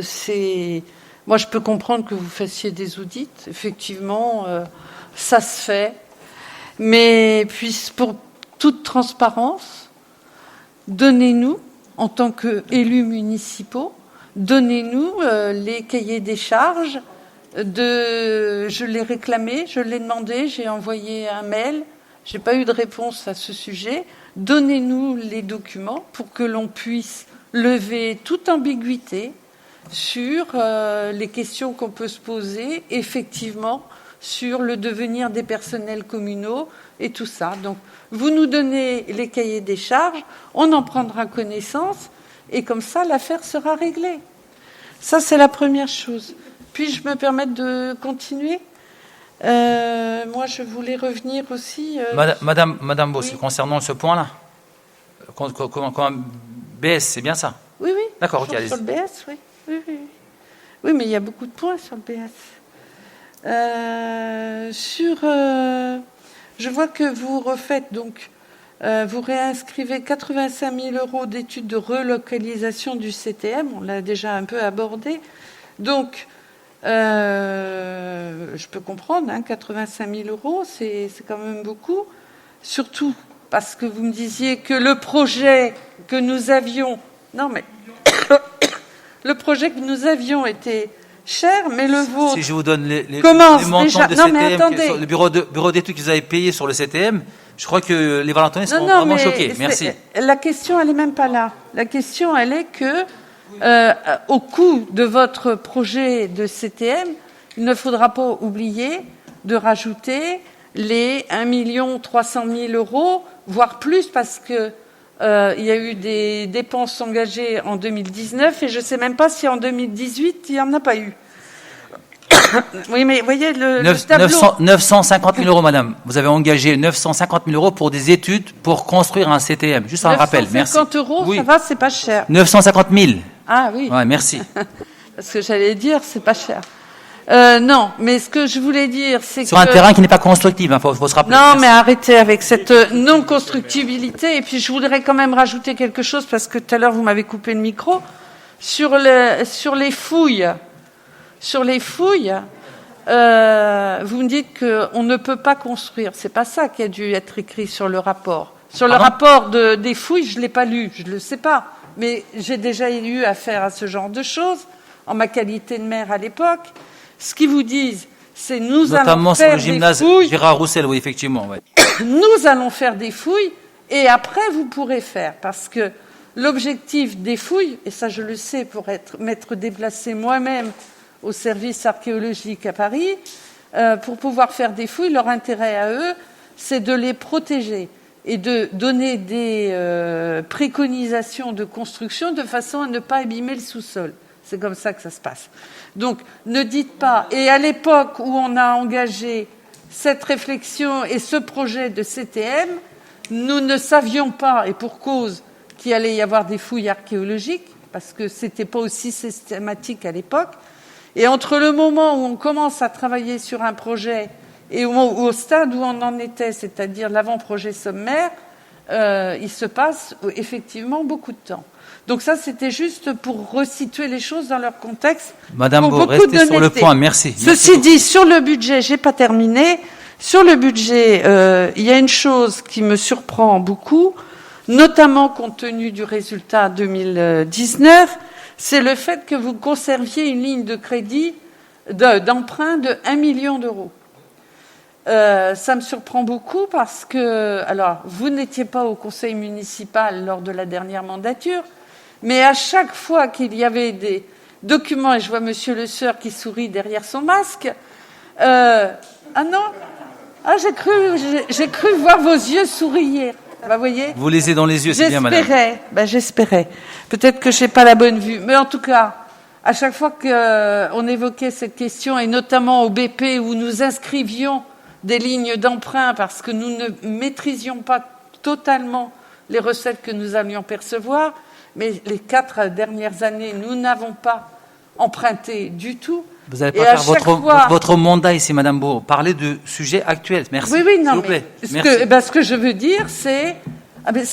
c'est Moi, je peux comprendre que vous fassiez des audits. Effectivement, ça se fait. Mais puis, pour toute transparence, donnez-nous, en tant qu'élus municipaux, donnez-nous les cahiers des charges. Je l'ai réclamé, je l'ai demandé, j'ai envoyé un mail. Je n'ai pas eu de réponse à ce sujet. Donnez-nous les documents pour que l'on puisse lever toute ambiguïté sur les questions qu'on peut se poser, effectivement, sur le devenir des personnels communaux et tout ça. Donc, vous nous donnez les cahiers des charges, on en prendra connaissance, et comme ça, l'affaire sera réglée. Ça, c'est la première chose. Puis-je me permettre de continuer ? Moi, je voulais revenir aussi... Madame Boss, oui. Concernant ce point-là, comment BS, c'est bien ça ? Oui. D'accord, ok, allez-y. Sur le BS, oui. Oui, mais il y a beaucoup de points sur le BS. Je vois que vous refaites, donc, vous réinscrivez 85 000 € d'études de relocalisation du CTM, on l'a déjà un peu abordé. Donc, je peux comprendre, 85 000 €, c'est quand même beaucoup. Surtout parce que vous me disiez que le projet que nous avions... Non, mais le projet que nous avions était cher, mais le vôtre... Si je vous donne les commence montants déjà... de Non, CTM, mais attendez. le bureau d'études que vous avez payé sur le CTM, je crois que les Valentinois seront vraiment choqués. Merci. La question, elle n'est même pas là. La question, elle est que, au coût de votre projet de CTM, il ne faudra pas oublier de rajouter les 1 300 000 €, voire plus, parce que il y a eu des dépenses engagées en 2019, et je ne sais même pas si en 2018, il n'y en a pas eu. Oui, mais vous voyez le tableau. 950 000 €, madame. Vous avez engagé 950 000 € pour des études pour construire un CTM. Juste un rappel, merci. 950 €, oui. Ça va, c'est pas cher. 950 000. Ah oui. Ouais, merci. Parce que j'allais dire, c'est pas cher. Non, mais ce que je voulais dire, c'est que... Sur un terrain qui n'est pas constructif, il faut se rappeler. Non, Merci. mais arrêtez avec cette non-constructibilité. Et puis, je voudrais quand même rajouter quelque chose, parce que tout à l'heure, vous m'avez coupé le micro. Sur les fouilles, vous me dites qu'on ne peut pas construire. C'est pas ça qui a dû être écrit sur le rapport. Sur le rapport des fouilles, je l'ai pas lu, je le sais pas. Mais j'ai déjà eu affaire à ce genre de choses, en ma qualité de maire à l'époque. Ce qu'ils vous disent, c'est nous allons faire des fouilles. Notamment sur le gymnase Gérard Roussel, oui, effectivement. Ouais. Nous allons faire des fouilles, et après, vous pourrez faire. Parce que l'objectif des fouilles, et ça je le sais pour m'être déplacée moi-même au service archéologique à Paris, pour pouvoir faire des fouilles, leur intérêt à eux, c'est de les protéger et de donner des préconisations de construction de façon à ne pas abîmer le sous-sol. C'est comme ça que ça se passe. Donc, ne dites pas... Et à l'époque où on a engagé cette réflexion et ce projet de CTM, nous ne savions pas, et pour cause, qu'il allait y avoir des fouilles archéologiques, parce que c'était pas aussi systématique à l'époque. Et entre le moment où on commence à travailler sur un projet et au stade où on en était, c'est-à-dire l'avant-projet sommaire, il se passe effectivement beaucoup de temps. Donc ça, c'était juste pour resituer les choses dans leur contexte. Madame Beau, restez sur le point, merci. Ceci dit, sur le budget, j'ai pas terminé. Sur le budget, il y a une chose qui me surprend beaucoup, notamment compte tenu du résultat 2019, c'est le fait que vous conserviez une ligne de crédit d'emprunt de 1 million d'euros. Ça me surprend beaucoup parce que, alors, vous n'étiez pas au conseil municipal lors de la dernière mandature, mais à chaque fois qu'il y avait des documents, et je vois Monsieur Le Sueur qui sourit derrière son masque, ah non, ah j'ai cru voir vos yeux sourire. Bah, voyez, vous lisez dans les yeux, c'est bien, madame. J'espérais. Peut-être que je n'ai pas la bonne vue, mais en tout cas, à chaque fois qu'on évoquait cette question, et notamment au BP où nous inscrivions des lignes d'emprunt parce que nous ne maîtrisions pas totalement les recettes que nous allions percevoir, mais les 4 dernières années, nous n'avons pas emprunté du tout. Vous n'allez pas faire votre mandat ici, Madame Beau. Parlez de sujets actuels. Merci. Oui, non, s'il vous plaît. Ce que je veux dire, c'est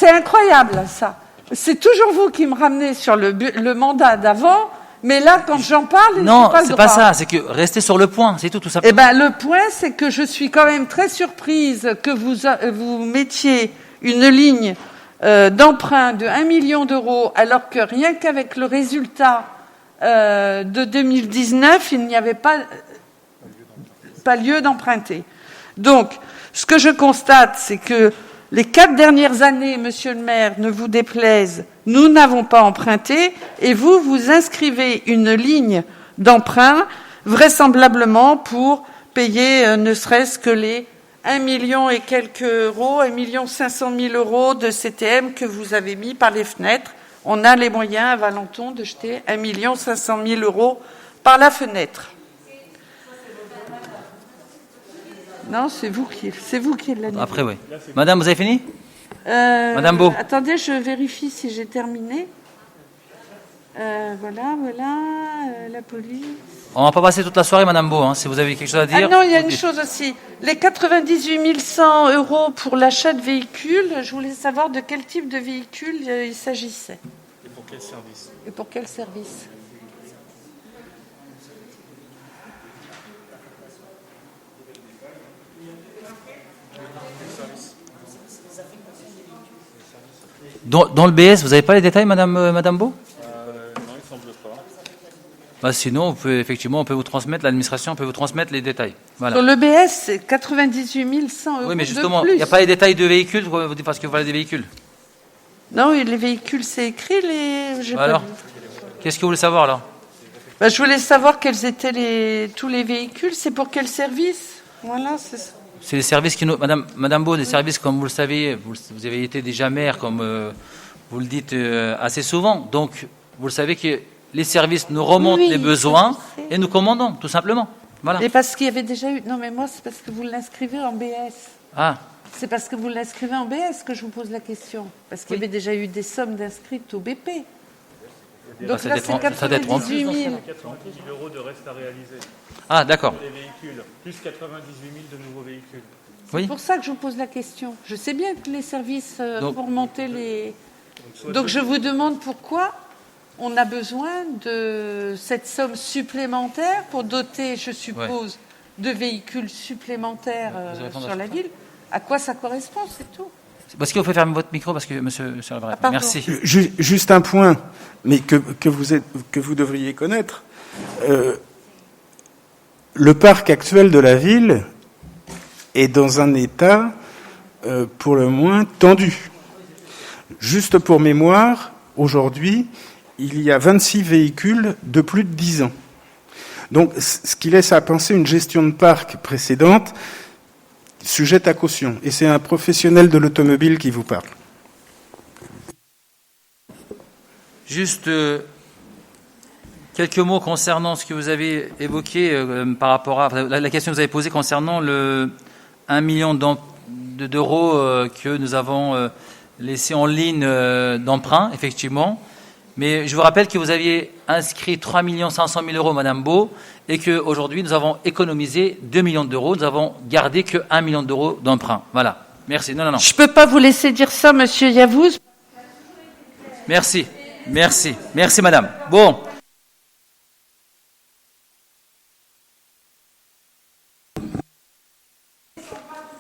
incroyable, ça. C'est toujours vous qui me ramenez sur le mandat d'avant, Mais là, quand j'en parle, non, pas le c'est droit. pas ça. C'est que restez sur le point, c'est tout simplement. Eh ben, le point, c'est que je suis quand même très surprise que vous mettiez une ligne d'emprunt de 1 million d'euros, alors que rien qu'avec le résultat de 2019, il n'y avait pas lieu d'emprunter. Donc, ce que je constate, c'est que les 4 dernières années, monsieur le maire, ne vous déplaise, nous n'avons pas emprunté, et vous inscrivez une ligne d'emprunt, vraisemblablement pour payer ne serait-ce que les 1 million et quelques euros, 1 500 000 euros de CTM que vous avez mis par les fenêtres. On a les moyens à Valenton de jeter 1 500 000 euros par la fenêtre. Non, c'est vous qui l'avez. Après, oui. Madame, vous avez fini? Madame Beau. Attendez, je vérifie si j'ai terminé. Voilà, la police. On va pas passer toute la soirée, Madame Beau, hein, si vous avez quelque chose à dire. Ah non, il y a une chose aussi. Les 98 100 euros pour l'achat de véhicules, je voulais savoir de quel type de véhicule il s'agissait. Et pour quel service? Et pour quel service? Dans le BS, vous n'avez pas les détails, Madame Beau? Non, il semble pas. Bah, sinon, on peut vous transmettre, l'administration peut vous transmettre les détails. Voilà. Sur le BS, c'est 98 100 euros. Oui, mais justement, de il plus. n'y a pas les détails de véhicules, parce que vous parlez des véhicules. Non, et les véhicules, c'est écrit. Alors, qu'est-ce que vous voulez savoir, là? Bah, je voulais savoir quels étaient tous les véhicules. C'est pour quel service? Voilà, c'est ça. C'est les services qui nous... Madame Beau, des services, comme vous le savez, vous avez été déjà maire, comme vous le dites assez souvent. Donc, vous le savez que les services nous remontent les besoins et nous commandons, tout simplement. Voilà. Et parce qu'il y avait déjà eu... Non, mais moi, c'est parce que vous l'inscrivez en BS. Ah, C'est parce que vous l'inscrivez en BS que je vous pose la question. Parce qu'il y avait déjà eu des sommes d'inscrites au BP. Donc ça là, doit c'est être- ça doit être en 98 000. 90 000 euros de reste à réaliser. ah d'accord. Les véhicules, plus 98 000 de nouveaux véhicules. Oui. C'est pour ça que je vous pose la question. Je sais bien que les services Donc- pour monter les... Donc je vous demande pourquoi on a besoin de cette somme supplémentaire pour doter, je suppose, de véhicules supplémentaires Vous allez répondre à sur la ville. À quoi ça correspond, c'est tout. Est-ce qu'il vous fait fermer votre micro parce que monsieur le maire, pardon. merci. Juste un point, mais que vous devriez connaître. Le parc actuel de la ville est dans un état pour le moins tendu. Juste pour mémoire, aujourd'hui, il y a 26 véhicules de plus de 10 ans. Donc, ce qui laisse à penser une gestion de parc précédente sujette à caution. Et c'est un professionnel de l'automobile qui vous parle. Juste quelques mots concernant ce que vous avez évoqué par rapport à la question que vous avez posée concernant le 1 million d'euros que nous avons laissé en ligne d'emprunt, effectivement. Mais je vous rappelle que vous aviez inscrit 3 500 000 euros, Madame Beau, et qu'aujourd'hui, nous avons économisé 2 millions d'euros. Nous avons gardé que 1 million d'euros d'emprunt. Voilà. Merci. Non. Je ne peux pas vous laisser dire ça, Monsieur Yavouz. Merci, Madame. Bon.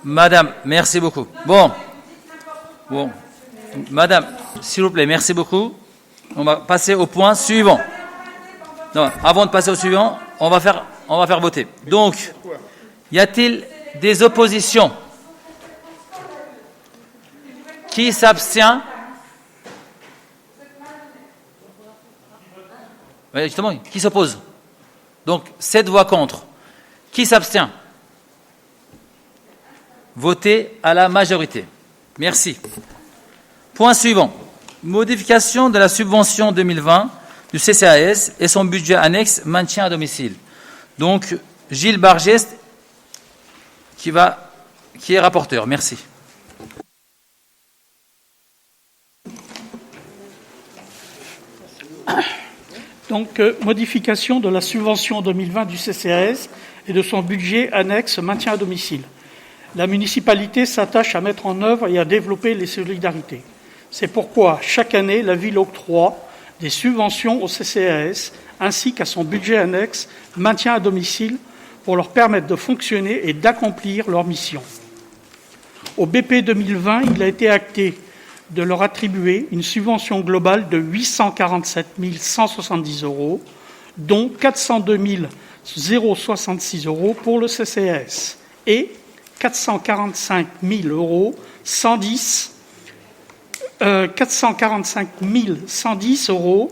Madame, merci beaucoup. Bon. Madame, s'il vous plaît, merci beaucoup. On va passer au point suivant. Non, avant de passer au suivant, on va faire voter. Donc, y a-t-il des oppositions? Qui s'abstient? Oui, justement, qui s'oppose? Donc, 7 voix contre. Qui s'abstient? Votez à la majorité. Merci. Point suivant. Modification de la subvention 2020 du CCAS et son budget annexe maintien à domicile. Donc, Gilles Bargest qui est rapporteur. Merci. Donc, modification de la subvention 2020 du CCAS et de son budget annexe maintien à domicile. La municipalité s'attache à mettre en œuvre et à développer les solidarités. C'est pourquoi, chaque année, la ville octroie des subventions au CCAS ainsi qu'à son budget annexe maintien à domicile pour leur permettre de fonctionner et d'accomplir leur mission. Au BP 2020, il a été acté de leur attribuer une subvention globale de 847 170 €, dont 402 066 € pour le CCAS et 445 110 €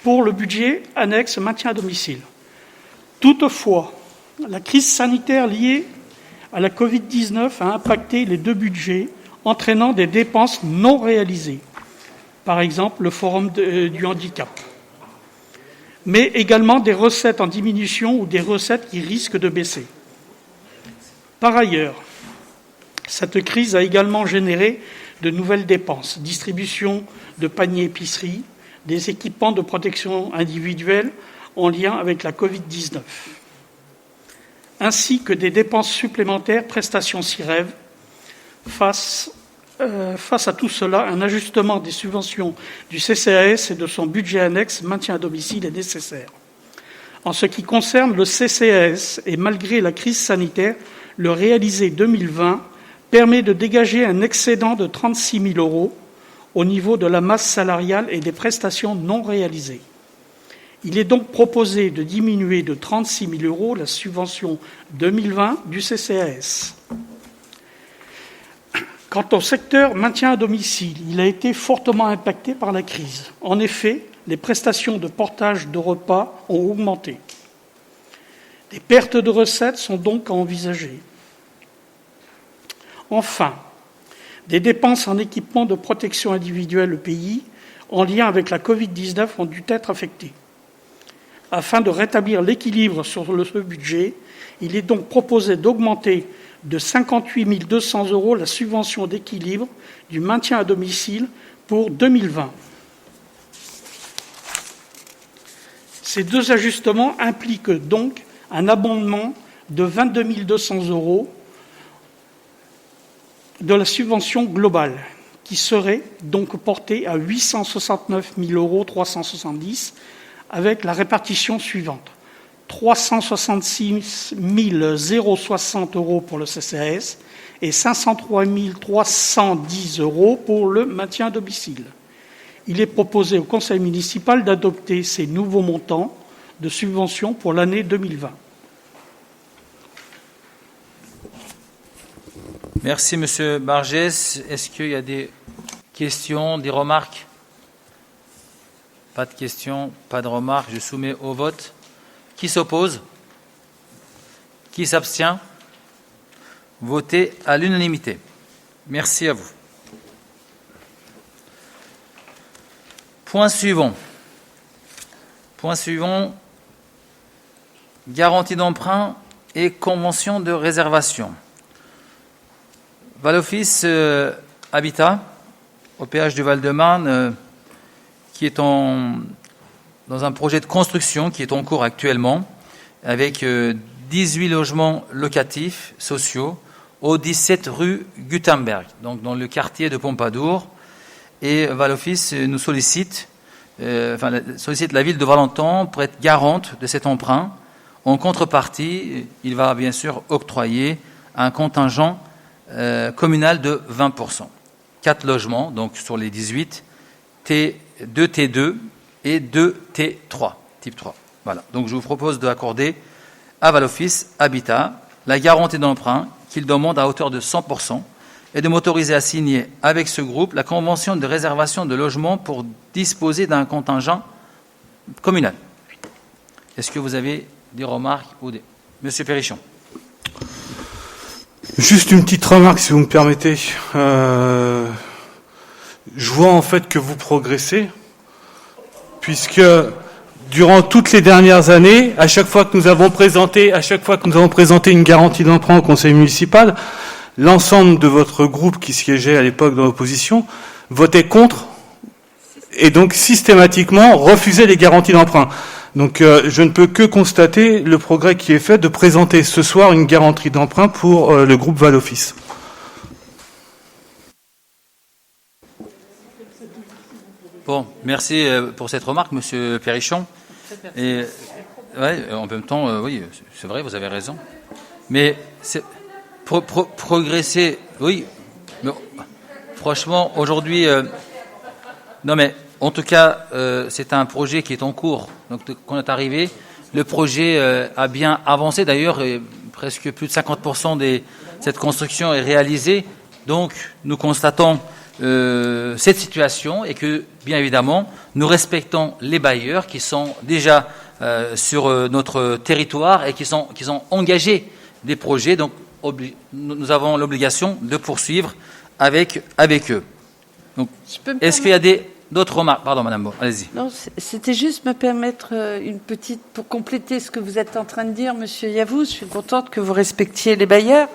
pour le budget annexe maintien à domicile. Toutefois, la crise sanitaire liée à la Covid-19 a impacté les deux budgets, entraînant des dépenses non réalisées, par exemple le Forum du handicap, mais également des recettes en diminution ou des recettes qui risquent de baisser. Par ailleurs, cette crise a également généré de nouvelles dépenses, distribution de paniers épicerie, des équipements de protection individuelle en lien avec la Covid-19, ainsi que des dépenses supplémentaires, prestations CIREV. Face à tout cela, un ajustement des subventions du CCAS et de son budget annexe maintien à domicile est nécessaire. En ce qui concerne le CCAS, et malgré la crise sanitaire, le réalisé 2020 permet de dégager un excédent de 36 000 € au niveau de la masse salariale et des prestations non réalisées. Il est donc proposé de diminuer de 36 000 € la subvention 2020 du CCAS. Quant au secteur maintien à domicile, il a été fortement impacté par la crise. En effet, les prestations de portage de repas ont augmenté. Des pertes de recettes sont donc à envisager. Enfin, des dépenses en équipement de protection individuelle EPI en lien avec la Covid-19 ont dû être affectées. Afin de rétablir l'équilibre sur ce budget, il est donc proposé d'augmenter de 58 200 € la subvention d'équilibre du maintien à domicile pour 2020. Ces deux ajustements impliquent donc un abondement de 22 200 € de la subvention globale, qui serait donc portée à 869 370 € avec la répartition suivante. 366 060 € pour le CCAS et 503 310 € pour le maintien à domicile. Il est proposé au Conseil municipal d'adopter ces nouveaux montants de subventions pour l'année 2020. Merci, Monsieur Bargès. Est-ce qu'il y a des questions, des remarques? Pas de questions, pas de remarques. Je soumets au vote. Qui s'oppose? Qui s'abstient? Votez à l'unanimité. Merci à vous. Point suivant. Garantie d'emprunt et convention de réservation. Valoffice Habitat, au péage du Val-de-Marne, qui est dans un projet de construction qui est en cours actuellement, avec 18 logements locatifs sociaux au 17 rue Gutenberg, donc dans le quartier de Pompadour. Et Valoffice nous sollicite la ville de Valenton pour être garante de cet emprunt. En contrepartie, il va bien sûr octroyer un contingent communal de 20%. 4 logements, donc sur les 18, T2T2 et 2T3, type 3. Voilà. Donc je vous propose d'accorder à Valoffice Habitat la garantie d'emprunt qu'il demande à hauteur de 100% et de m'autoriser à signer avec ce groupe la convention de réservation de logements pour disposer d'un contingent communal. Est-ce que vous avez des remarques ou des... Monsieur Perrichon. Juste une petite remarque, si vous me permettez. Je vois en fait que vous progressez, puisque durant toutes les dernières années, à chaque fois que nous avons présenté une garantie d'emprunt au conseil municipal, l'ensemble de votre groupe qui siégeait à l'époque dans l'opposition votait contre et donc systématiquement refusait les garanties d'emprunt. Donc je ne peux que constater le progrès qui est fait de présenter ce soir une garantie d'emprunt pour le groupe Valoffice. Bon, merci pour cette remarque, Monsieur Perrichon. Et ouais, en même temps, oui, c'est vrai, vous avez raison. Mais progresser, oui. Mais, franchement, aujourd'hui, non mais en tout cas, c'est un projet qui est en cours. Donc, quand on est arrivé, le projet a bien avancé. D'ailleurs, presque plus de 50% de cette construction est réalisée. Donc, nous constatons cette situation et que, bien évidemment, nous respectons les bailleurs qui sont déjà sur notre territoire et qui sont engagés des projets. Donc, nous avons l'obligation de poursuivre avec eux. Donc, est-ce qu'il y a d'autres remarques? Pardon, Madame Beau, allez-y. Non, c'était juste me permettre une petite, pour compléter ce que vous êtes en train de dire, Monsieur Yavuz. Je suis contente que vous respectiez les bailleurs.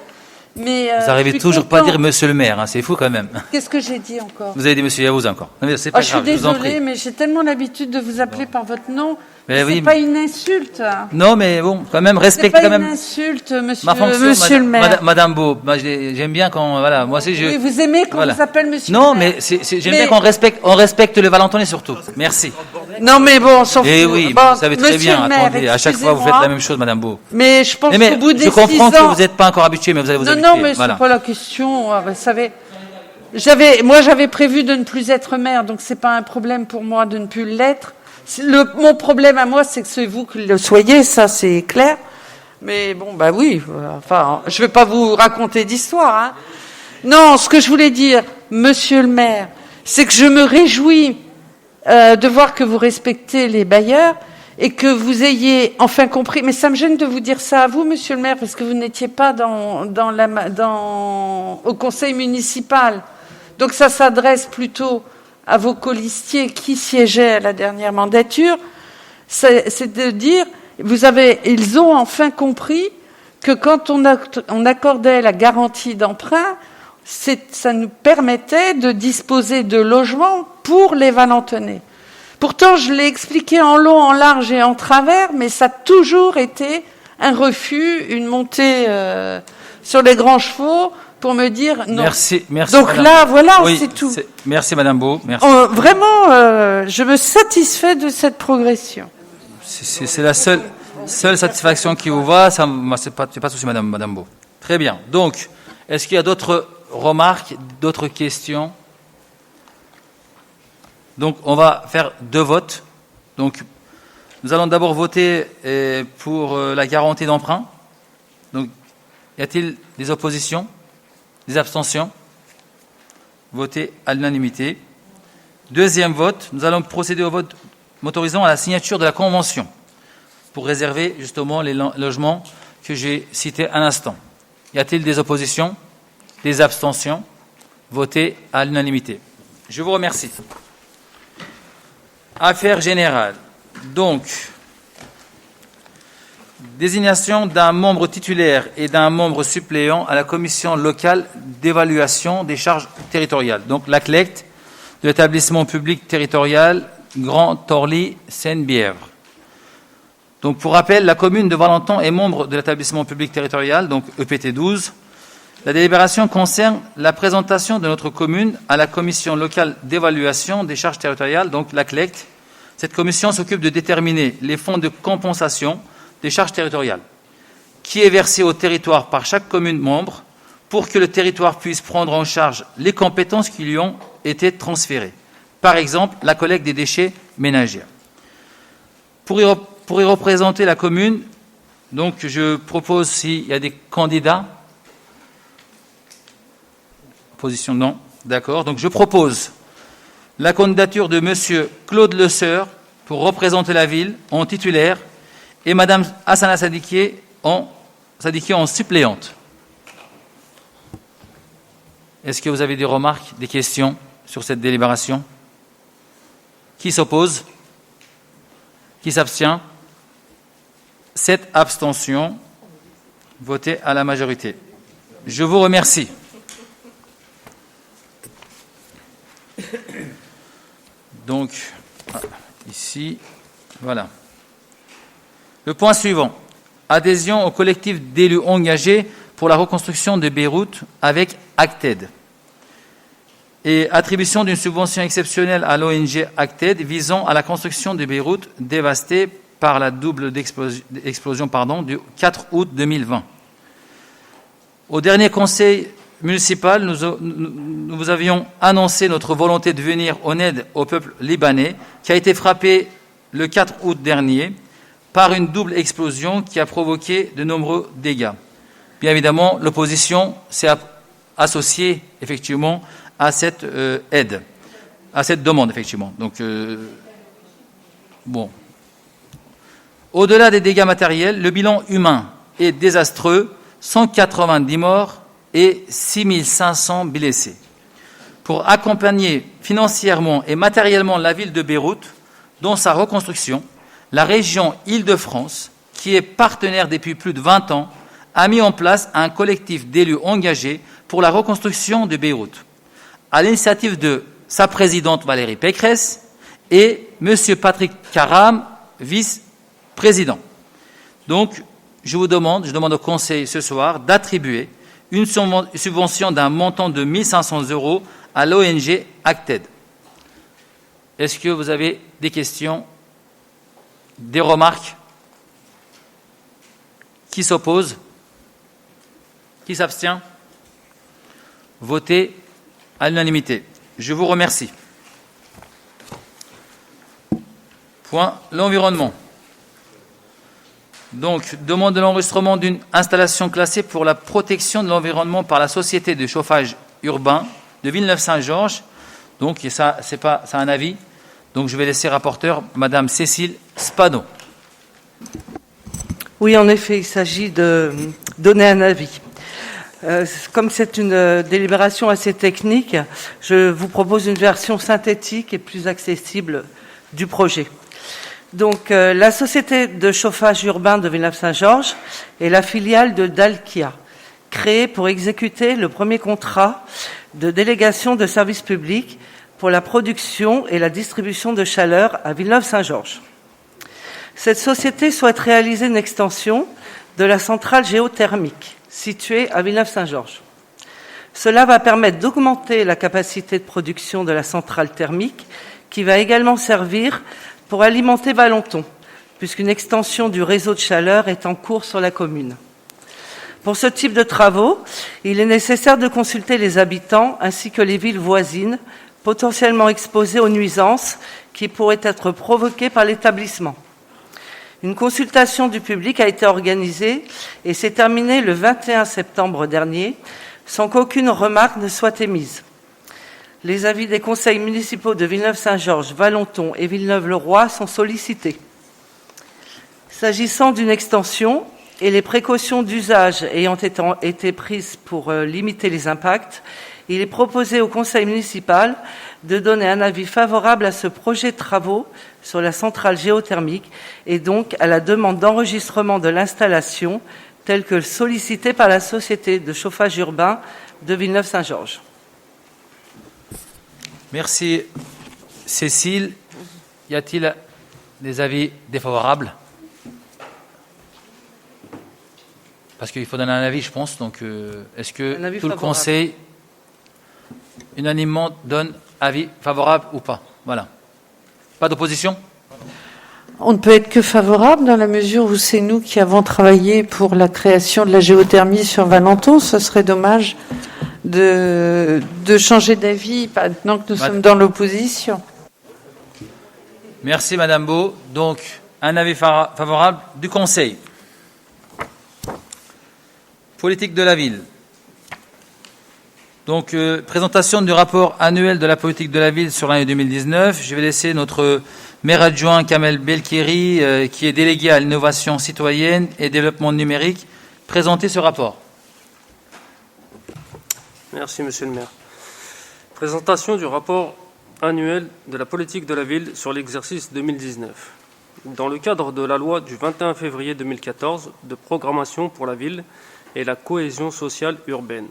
Mais, vous n'arrivez toujours pas à dire Monsieur le maire, hein, c'est fou quand même. Qu'est-ce que j'ai dit encore? Vous avez dit Monsieur Yavuz encore. Non, mais c'est pas grave, je suis désolée, je vous en prie. mais j'ai tellement l'habitude de vous appeler par votre nom. Mais oui, c'est pas une insulte. Non, mais bon, quand même, respectez quand même. C'est pas une insulte, Monsieur, ma fonction, monsieur le maire. Madame Beau, j'aime bien quand, voilà, moi aussi Oui, vous aimez quand on s'appelle Monsieur non, le maire. mais j'aime bien qu'on respecte le Valentin surtout. Merci. Non, mais bon, sauf Et oui, bon, vous savez très bien, attendez, à chaque fois vous faites la même chose, Madame Beau. Mais je pense qu'au bout des 6 ans... Je comprends que vous n'êtes pas encore habitué, mais vous allez vous habituer. Non, mais c'est pas la question, vous savez. J'avais prévu de ne plus être maire, donc c'est pas un problème pour moi de ne plus l'être. Mon problème à moi, c'est que c'est vous qui le soyez, ça c'est clair. Mais bon, bah oui, enfin, je vais pas vous raconter d'histoire, hein. Non, ce que je voulais dire, Monsieur le maire, c'est que je me réjouis de voir que vous respectez les bailleurs et que vous ayez enfin compris. Mais ça me gêne de vous dire ça à vous, Monsieur le maire, parce que vous n'étiez pas au conseil municipal. Donc ça s'adresse plutôt à vos colistiers qui siégeaient à la dernière mandature. C'est de dire, ils ont enfin compris que quand on accordait la garantie d'emprunt, ça nous permettait de disposer de logements pour les Valentinais. Pourtant, je l'ai expliqué en long, en large et en travers, mais ça a toujours été un refus, une montée sur les grands chevaux pour me dire non. Merci. Donc Madame. là, voilà, oui, c'est tout. Merci, Madame Beau. Merci. Vraiment, je me satisfais de cette progression. C'est la seule satisfaction qui vous va. Ça, c'est pas de souci, Madame Beau. Très bien. Donc, est-ce qu'il y a d'autres remarques, d'autres questions? Donc, on va faire 2 votes. Donc, nous allons d'abord voter pour la garantie d'emprunt. Donc, y a-t-il des oppositions, des abstentions? Voter à l'unanimité. Deuxième vote, nous allons procéder au vote m'autorisant à la signature de la convention pour réserver justement les logements que j'ai cités à l'instant. Y a-t-il des oppositions, des abstentions? Voter à l'unanimité. Je vous remercie. Affaires générales. Donc, désignation d'un membre titulaire et d'un membre suppléant à la commission locale d'évaluation des charges territoriales. Donc, la CLECT de l'établissement public territorial Grand Torly Seine-Bièvre. Donc, pour rappel, la commune de Valentin est membre de l'établissement public territorial, donc EPT 12. La délibération concerne la présentation de notre commune à la commission locale d'évaluation des charges territoriales, donc la CLECT. Cette commission s'occupe de déterminer les fonds de compensation des charges territoriales, qui est versé au territoire par chaque commune membre pour que le territoire puisse prendre en charge les compétences qui lui ont été transférées. Par exemple, la collecte des déchets ménagers. Pour y représenter la commune, donc je propose, s'il y a des candidats, opposition non, d'accord, donc je propose la candidature de Monsieur Claude Le Seur pour représenter la ville en titulaire et Madame Hassana Sadikié en suppléante. Est-ce que vous avez des remarques, des questions sur cette délibération? Qui s'oppose? Qui s'abstient? 7 abstentions. Votées à la majorité. Je vous remercie. Donc, ici, voilà. Le point suivant. Adhésion au collectif d'élus engagés pour la reconstruction de Beyrouth avec Acted. et attribution d'une subvention exceptionnelle à l'ONG Acted visant à la construction de Beyrouth dévastée par la double explosion du 4 août 2020. Au dernier conseil municipal, nous vous avions annoncé notre volonté de venir en aide au peuple libanais qui a été frappé le 4 août dernier par une double explosion qui a provoqué de nombreux dégâts. Bien évidemment, l'opposition s'est associée effectivement à cette aide, à cette demande effectivement. Donc, bon. Au-delà des dégâts matériels, le bilan humain est désastreux, 190 morts et 6500 blessés. Pour accompagner financièrement et matériellement la ville de Beyrouth dans sa reconstruction, la région Île-de-France, qui est partenaire depuis plus de 20 ans, a mis en place un collectif d'élus engagés pour la reconstruction de Beyrouth, à l'initiative de sa présidente Valérie Pécresse et M. Patrick Karam, vice-président. Donc, je demande au Conseil ce soir d'attribuer une subvention d'un montant de 1 500 € à l'ONG Acted. Est-ce que vous avez des questions, des remarques? Qui s'oppose? Qui s'abstient? Votez à l'unanimité. Je vous remercie. Point, l'environnement. Donc, demande de l'enregistrement d'une installation classée pour la protection de l'environnement par la Société de chauffage urbain de Villeneuve-Saint-Georges. Donc, ça, c'est un avis. Donc, je vais laisser rapporteur, Madame Cécile Spadon. Oui, en effet, il s'agit de donner un avis. Comme c'est une délibération assez technique, je vous propose une version synthétique et plus accessible du projet. Donc, la Société de chauffage urbain de Villeneuve-Saint-Georges est la filiale de Dalkia, créée pour exécuter le premier contrat de délégation de services publics pour la production et la distribution de chaleur à Villeneuve-Saint-Georges. Cette société souhaite réaliser une extension de la centrale géothermique située à Villeneuve-Saint-Georges. Cela va permettre d'augmenter la capacité de production de la centrale thermique qui va également servir pour alimenter Valenton, puisqu'une extension du réseau de chaleur est en cours sur la commune. Pour ce type de travaux, il est nécessaire de consulter les habitants ainsi que les villes voisines potentiellement exposées aux nuisances qui pourraient être provoquées par l'établissement. Une consultation du public a été organisée et s'est terminée le 21 septembre dernier, sans qu'aucune remarque ne soit émise. Les avis des conseils municipaux de Villeneuve-Saint-Georges, Valenton et Villeneuve-le-Roi sont sollicités. S'agissant d'une extension et les précautions d'usage ayant été prises pour limiter les impacts, il est proposé au conseil municipal de donner un avis favorable à ce projet de travaux sur la centrale géothermique et donc à la demande d'enregistrement de l'installation telle que sollicitée par la Société de chauffage urbain de Villeneuve-Saint-Georges. Merci Cécile. Y a-t-il des avis défavorables? Parce qu'il faut donner un avis, je pense. Donc, est-ce que tout le conseil unanimement donne avis favorable ou pas? Voilà. Pas d'opposition? On ne peut être que favorable dans la mesure où c'est nous qui avons travaillé pour la création de la géothermie sur Valenton. Ce serait dommage de changer d'avis maintenant que nous sommes dans l'opposition. Merci Madame Beau. Donc, un avis favorable du Conseil. Politique de la ville. Donc, présentation du rapport annuel de la politique de la ville sur l'année 2019. Je vais laisser notre maire adjoint Kamel Belkiri, qui est délégué à l'innovation citoyenne et développement numérique, présenter ce rapport. Merci, Monsieur le maire. Présentation du rapport annuel de la politique de la ville sur l'exercice 2019. Dans le cadre de la loi du 21 février 2014 de programmation pour la ville et la cohésion sociale urbaine,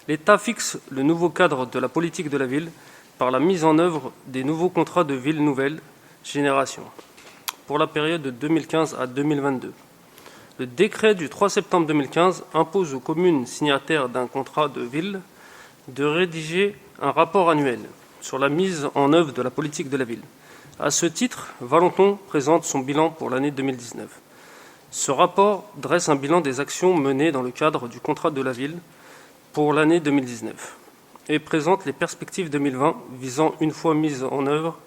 l'État fixe le nouveau cadre de la politique de la ville par la mise en œuvre des nouveaux contrats de ville nouvelle génération pour la période de 2015 à 2022. Le décret du 3 septembre 2015 impose aux communes signataires d'un contrat de ville de rédiger un rapport annuel sur la mise en œuvre de la politique de la ville. À ce titre, Valenton présente son bilan pour l'année 2019. Ce rapport dresse un bilan des actions menées dans le cadre du contrat de la ville pour l'année 2019 et présente les perspectives 2020 visant, une fois mise en œuvre,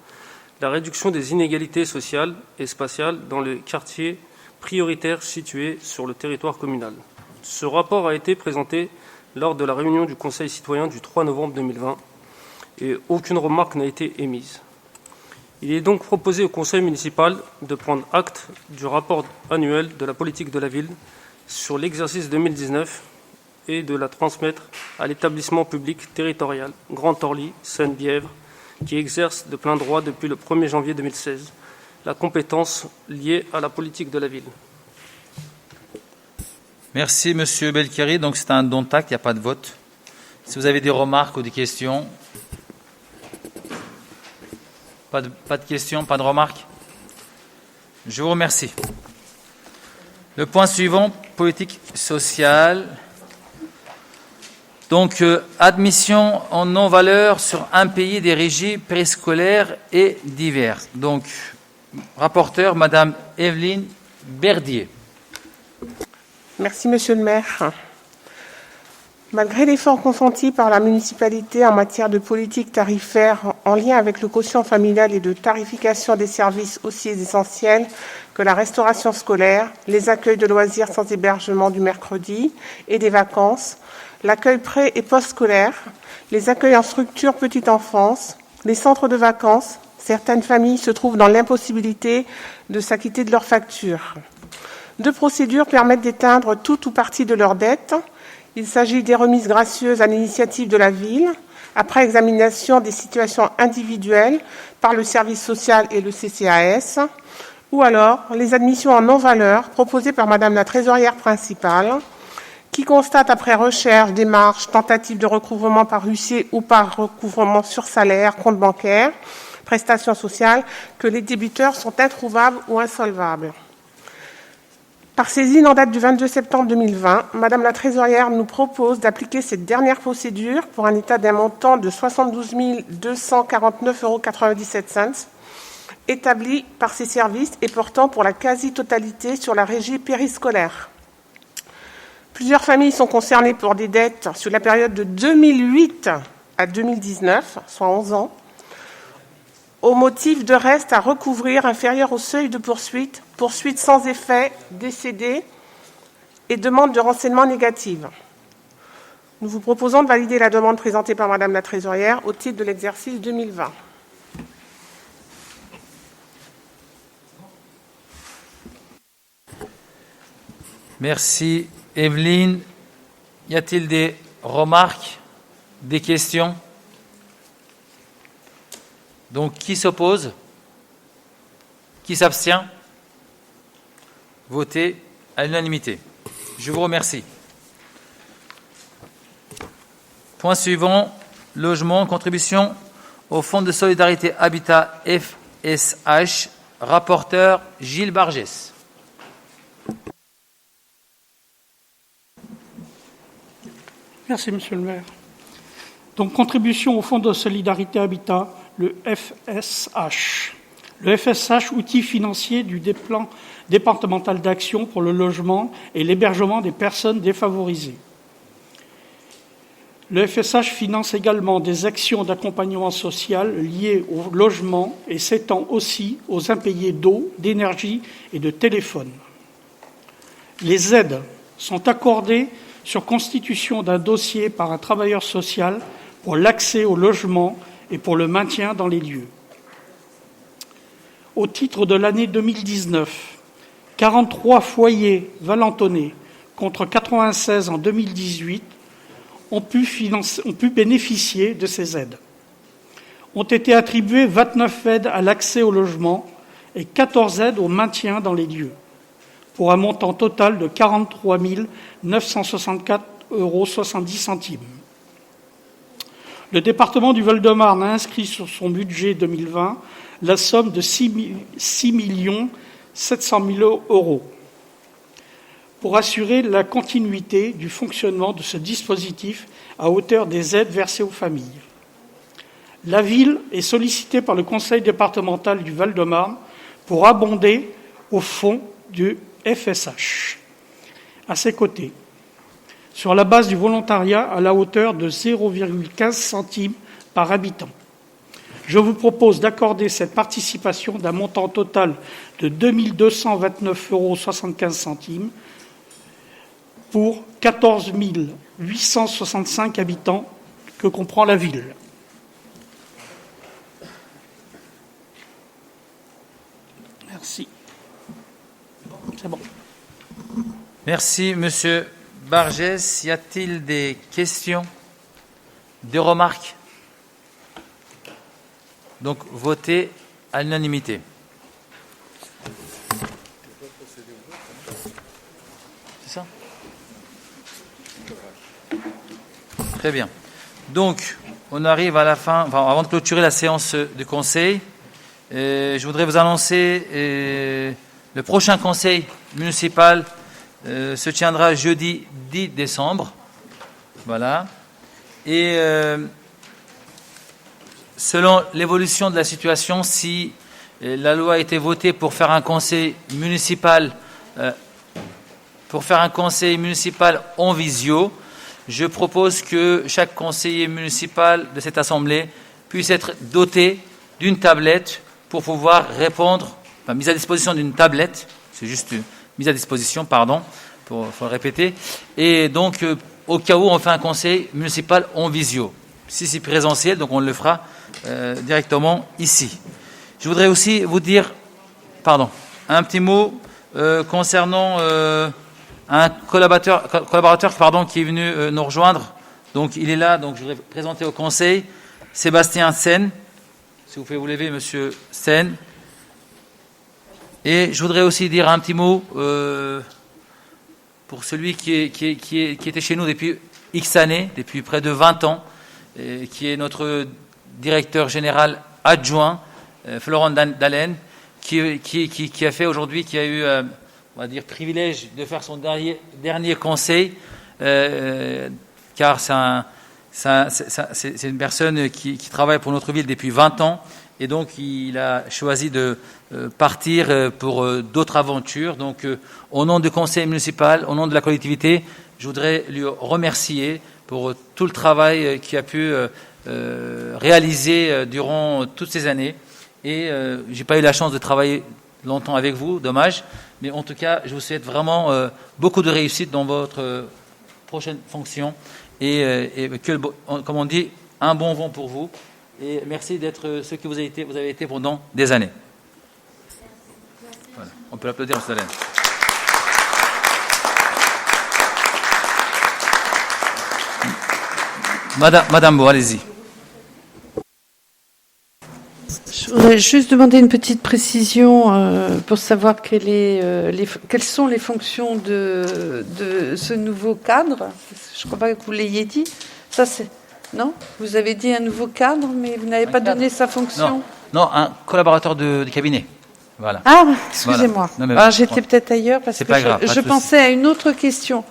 la réduction des inégalités sociales et spatiales dans les quartiers prioritaires situés sur le territoire communal. Ce rapport a été présenté lors de la réunion du Conseil citoyen du 3 novembre 2020 et aucune remarque n'a été émise. Il est donc proposé au Conseil municipal de prendre acte du rapport annuel de la politique de la ville sur l'exercice 2019 et de la transmettre à l'établissement public territorial Grand Orly Seine-Bièvre, qui exerce de plein droit depuis le 1er janvier 2016 la compétence liée à la politique de la ville. Merci, Monsieur Belkiri. Donc, c'est un don-acte, il n'y a pas de vote. Si vous avez des remarques ou des questions. Pas de questions, pas de remarques. Je vous remercie. Le point suivant, politique sociale. Donc, admission en non-valeur sur un pays des régies préscolaires et diverses. Donc, rapporteur, Madame Evelyne Berdier. Merci, Monsieur le maire. Malgré l'effort consenti par la municipalité en matière de politique tarifaire en lien avec le quotient familial et de tarification des services aussi essentiels que la restauration scolaire, les accueils de loisirs sans hébergement du mercredi et des vacances, l'accueil pré- et post-scolaire, les accueils en structure petite enfance, les centres de vacances, certaines familles se trouvent dans l'impossibilité de s'acquitter de leurs factures. 2 procédures permettent d'éteindre toute ou partie de leurs dettes. Il s'agit des remises gracieuses à l'initiative de la ville, après examination des situations individuelles par le service social et le CCAS, ou alors les admissions en non-valeur proposées par Madame la trésorière principale, qui constate après recherche, démarche, tentative de recouvrement par huissier ou par recouvrement sur salaire, compte bancaire, prestations sociales, que les débiteurs sont introuvables ou insolvables. Par saisine en date du 22 septembre 2020, Madame la trésorière nous propose d'appliquer cette dernière procédure pour un état d'un montant de 72 249,97 € établi par ses services et portant pour la quasi-totalité sur la régie périscolaire. Plusieurs familles sont concernées pour des dettes sur la période de 2008 à 2019, soit 11 ans, au motif de reste à recouvrir inférieur au seuil de poursuite, poursuite sans effet, décédé et demande de renseignement négative. Nous vous proposons de valider la demande présentée par Madame la trésorière au titre de l'exercice 2020. Merci, Evelyne. Y a-t-il des remarques, des questions? Donc, qui s'oppose? Qui s'abstient? Votez à l'unanimité. Je vous remercie. Point suivant, logement, contribution au Fonds de solidarité habitat FSH. Rapporteur Gilles Bargès. Merci, Monsieur le maire. Donc, contribution au Fonds de solidarité habitat, le FSH. Le FSH, outil financier du plan départemental d'action pour le logement et l'hébergement des personnes défavorisées. Le FSH finance également des actions d'accompagnement social liées au logement et s'étend aussi aux impayés d'eau, d'énergie et de téléphone. Les aides sont accordées sur constitution d'un dossier par un travailleur social pour l'accès au logement et pour le maintien dans les lieux. Au titre de l'année 2019, 43 foyers valentonnais contre 96 en 2018 ont pu bénéficier de ces aides. Ont été attribuées 29 aides à l'accès au logement et 14 aides au maintien dans les lieux, pour un montant total de 43 964,70 €. Le département du Val-de-Marne a inscrit sur son budget 2020 la somme de 6 700 000 €. pour assurer la continuité du fonctionnement de ce dispositif à hauteur des aides versées aux familles. La ville est sollicitée par le conseil départemental du Val-de-Marne pour abonder au fonds du FSH. À ses côtés, sur la base du volontariat à la hauteur de 0,15 centimes par habitant. Je vous propose d'accorder cette participation d'un montant total de 2 229,75 € pour 14 865 habitants que comprend la ville. Merci. C'est bon. Merci, Monsieur Bargès. Y a-t-il des questions, des remarques? Donc, votez à l'unanimité. C'est ça? Très bien. Donc, on arrive à la fin, avant de clôturer la séance du Conseil, je voudrais vous annoncer le prochain Conseil municipal se tiendra jeudi 10 décembre. Voilà. Et selon l'évolution de la situation, si la loi a été votée pour faire un conseil municipal en visio, je propose que chaque conseiller municipal de cette assemblée puisse être doté d'une tablette pour pouvoir répondre, mise à disposition d'une tablette, c'est juste mise à disposition, pardon, faut le répéter, et donc au cas où on fait un conseil municipal en visio. Si c'est présentiel, donc on le fera directement ici. Je voudrais aussi vous dire, un petit mot concernant un collaborateur qui est venu nous rejoindre. Donc il est là, donc je voudrais présenter au conseil Sébastien Sen. Si vous pouvez vous lever, Monsieur Sen. Et je voudrais aussi dire un petit mot pour celui qui était chez nous depuis X années, depuis près de 20 ans, qui est notre directeur général adjoint, Florent Dallène, qui a fait aujourd'hui, qui a eu, on va dire, privilège de faire son dernier conseil, car c'est une personne qui travaille pour notre ville depuis 20 ans, et donc il a choisi de partir pour d'autres aventures. Donc au nom du conseil municipal, au nom de la collectivité, je voudrais lui remercier pour tout le travail qu'il a pu réaliser durant toutes ces années. Et j'ai pas eu la chance de travailler longtemps avec vous, dommage, mais en tout cas je vous souhaite vraiment beaucoup de réussite dans votre prochaine fonction, et que, comme on dit, un bon vent pour vous, et merci d'être ce que vous avez été pendant des années. Voilà. On peut l'applaudir, M. Dallène. Madame Beau, allez-y. Je voudrais juste demander une petite précision pour savoir quelles sont les fonctions de ce nouveau cadre. Je ne crois pas que vous l'ayez dit. Ça, c'est... Non ? Vous avez dit un nouveau cadre, mais vous n'avez pas donné sa fonction. Non, un collaborateur de cabinet. Voilà. Ah, excusez-moi. Voilà. Alors, j'étais peut-être ailleurs parce que je pensais à une autre question.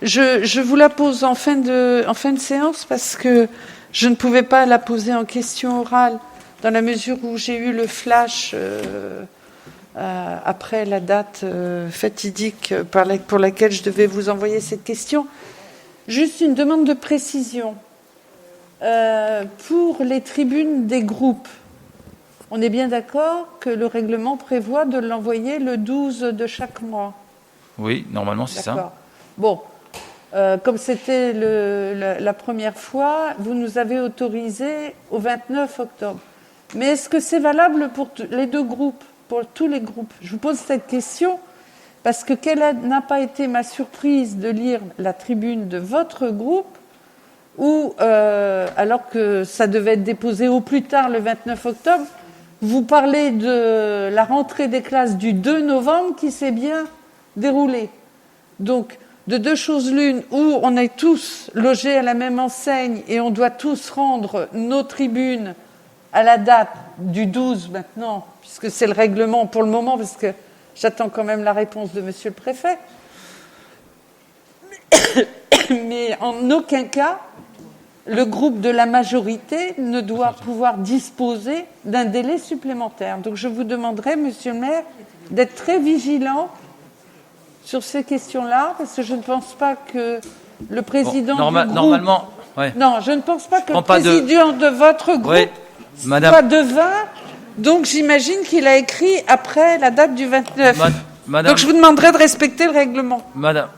Je vous la pose en fin de séance parce que je ne pouvais pas la poser en question orale dans la mesure où j'ai eu le flash après la date fatidique pour laquelle je devais vous envoyer cette question. Juste une demande de précision. Pour les tribunes des groupes, on est bien d'accord que le règlement prévoit de l'envoyer le 12 de chaque mois? Oui, normalement c'est ça. Bon, comme c'était la première fois, vous nous avez autorisé au 29 octobre. Mais est-ce que c'est valable pour les deux groupes, pour tous les groupes? Je vous pose cette question parce que quelle n'a pas été ma surprise de lire la tribune de votre groupe où, alors que ça devait être déposé au plus tard le 29 octobre, vous parlez de la rentrée des classes du 2 novembre qui s'est bien déroulée. Donc, de deux choses l'une, où on est tous logés à la même enseigne et on doit tous rendre nos tribunes à la date du 12 maintenant, puisque c'est le règlement pour le moment, parce que j'attends quand même la réponse de monsieur le préfet. Mais en aucun cas, le groupe de la majorité ne doit pouvoir disposer d'un délai supplémentaire. Donc je vous demanderai, monsieur le maire, d'être très vigilant sur ces questions-là, parce que je ne pense pas que le président du groupe... Normalement, ouais. Non, je ne pense pas que le président de votre groupe soit devin. Donc j'imagine qu'il a écrit après la date du 29. Donc je vous demanderai de respecter le règlement. Madame,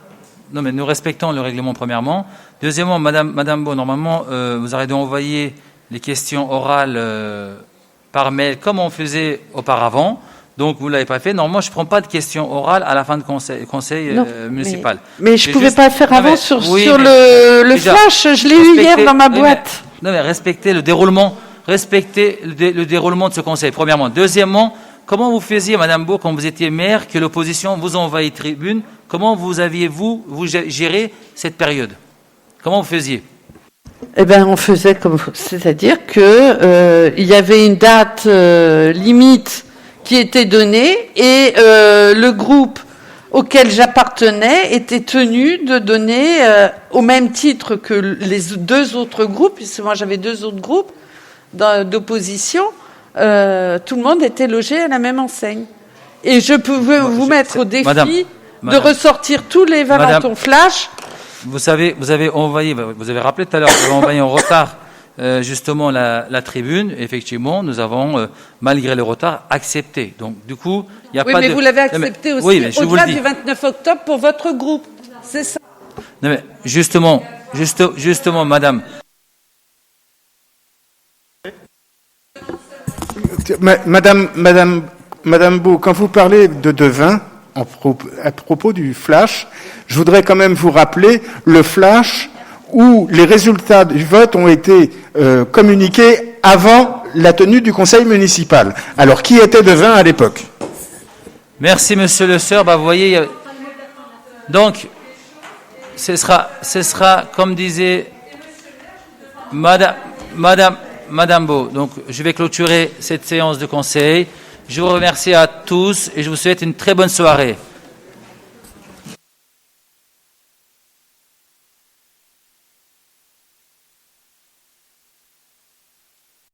non mais nous respectons le règlement premièrement. Deuxièmement, Madame Beau, normalement, vous aurez dû envoyer les questions orales par mail comme on faisait auparavant. Donc vous ne l'avez pas fait. Normalement, je ne prends pas de questions orales à la fin du conseil municipal. Mais je ne pouvais pas faire avant sur le flash. Je l'ai eu hier dans ma boîte. Non mais respectez le déroulement. Respectez le déroulement de ce conseil, premièrement. Deuxièmement, comment vous faisiez, Madame Beau, quand vous étiez maire, que l'opposition vous envahit tribune, comment vous géré cette période? Comment vous faisiez? Eh bien, on faisait c'est-à-dire que il y avait une date limite qui était donnée et le groupe auquel j'appartenais était tenu de donner, au même titre que les deux autres groupes, puisque moi j'avais deux autres groupes, d'opposition, tout le monde était logé à la même enseigne. Et je pouvais vous mettre au défi de ressortir tous les Valentons flash. Vous avez rappelé tout à l'heure, vous avez envoyé en retard justement la tribune. Effectivement, nous avons, malgré le retard, accepté. Donc, du coup, il n'y a pas de... Oui, mais vous l'avez accepté aussi au-delà du 29 octobre pour votre groupe. C'est ça. Non, mais justement, Madame... Madame Beau, quand vous parlez de devin, à propos du flash, je voudrais quand même vous rappeler le flash où les résultats du vote ont été communiqués avant la tenue du conseil municipal. Alors, qui était devin à l'époque? Merci, monsieur le Sieur. Vous voyez, donc, ce sera, comme disait Madame Beau. Donc, je vais clôturer cette séance de conseil. Je vous remercie à tous et je vous souhaite une très bonne soirée.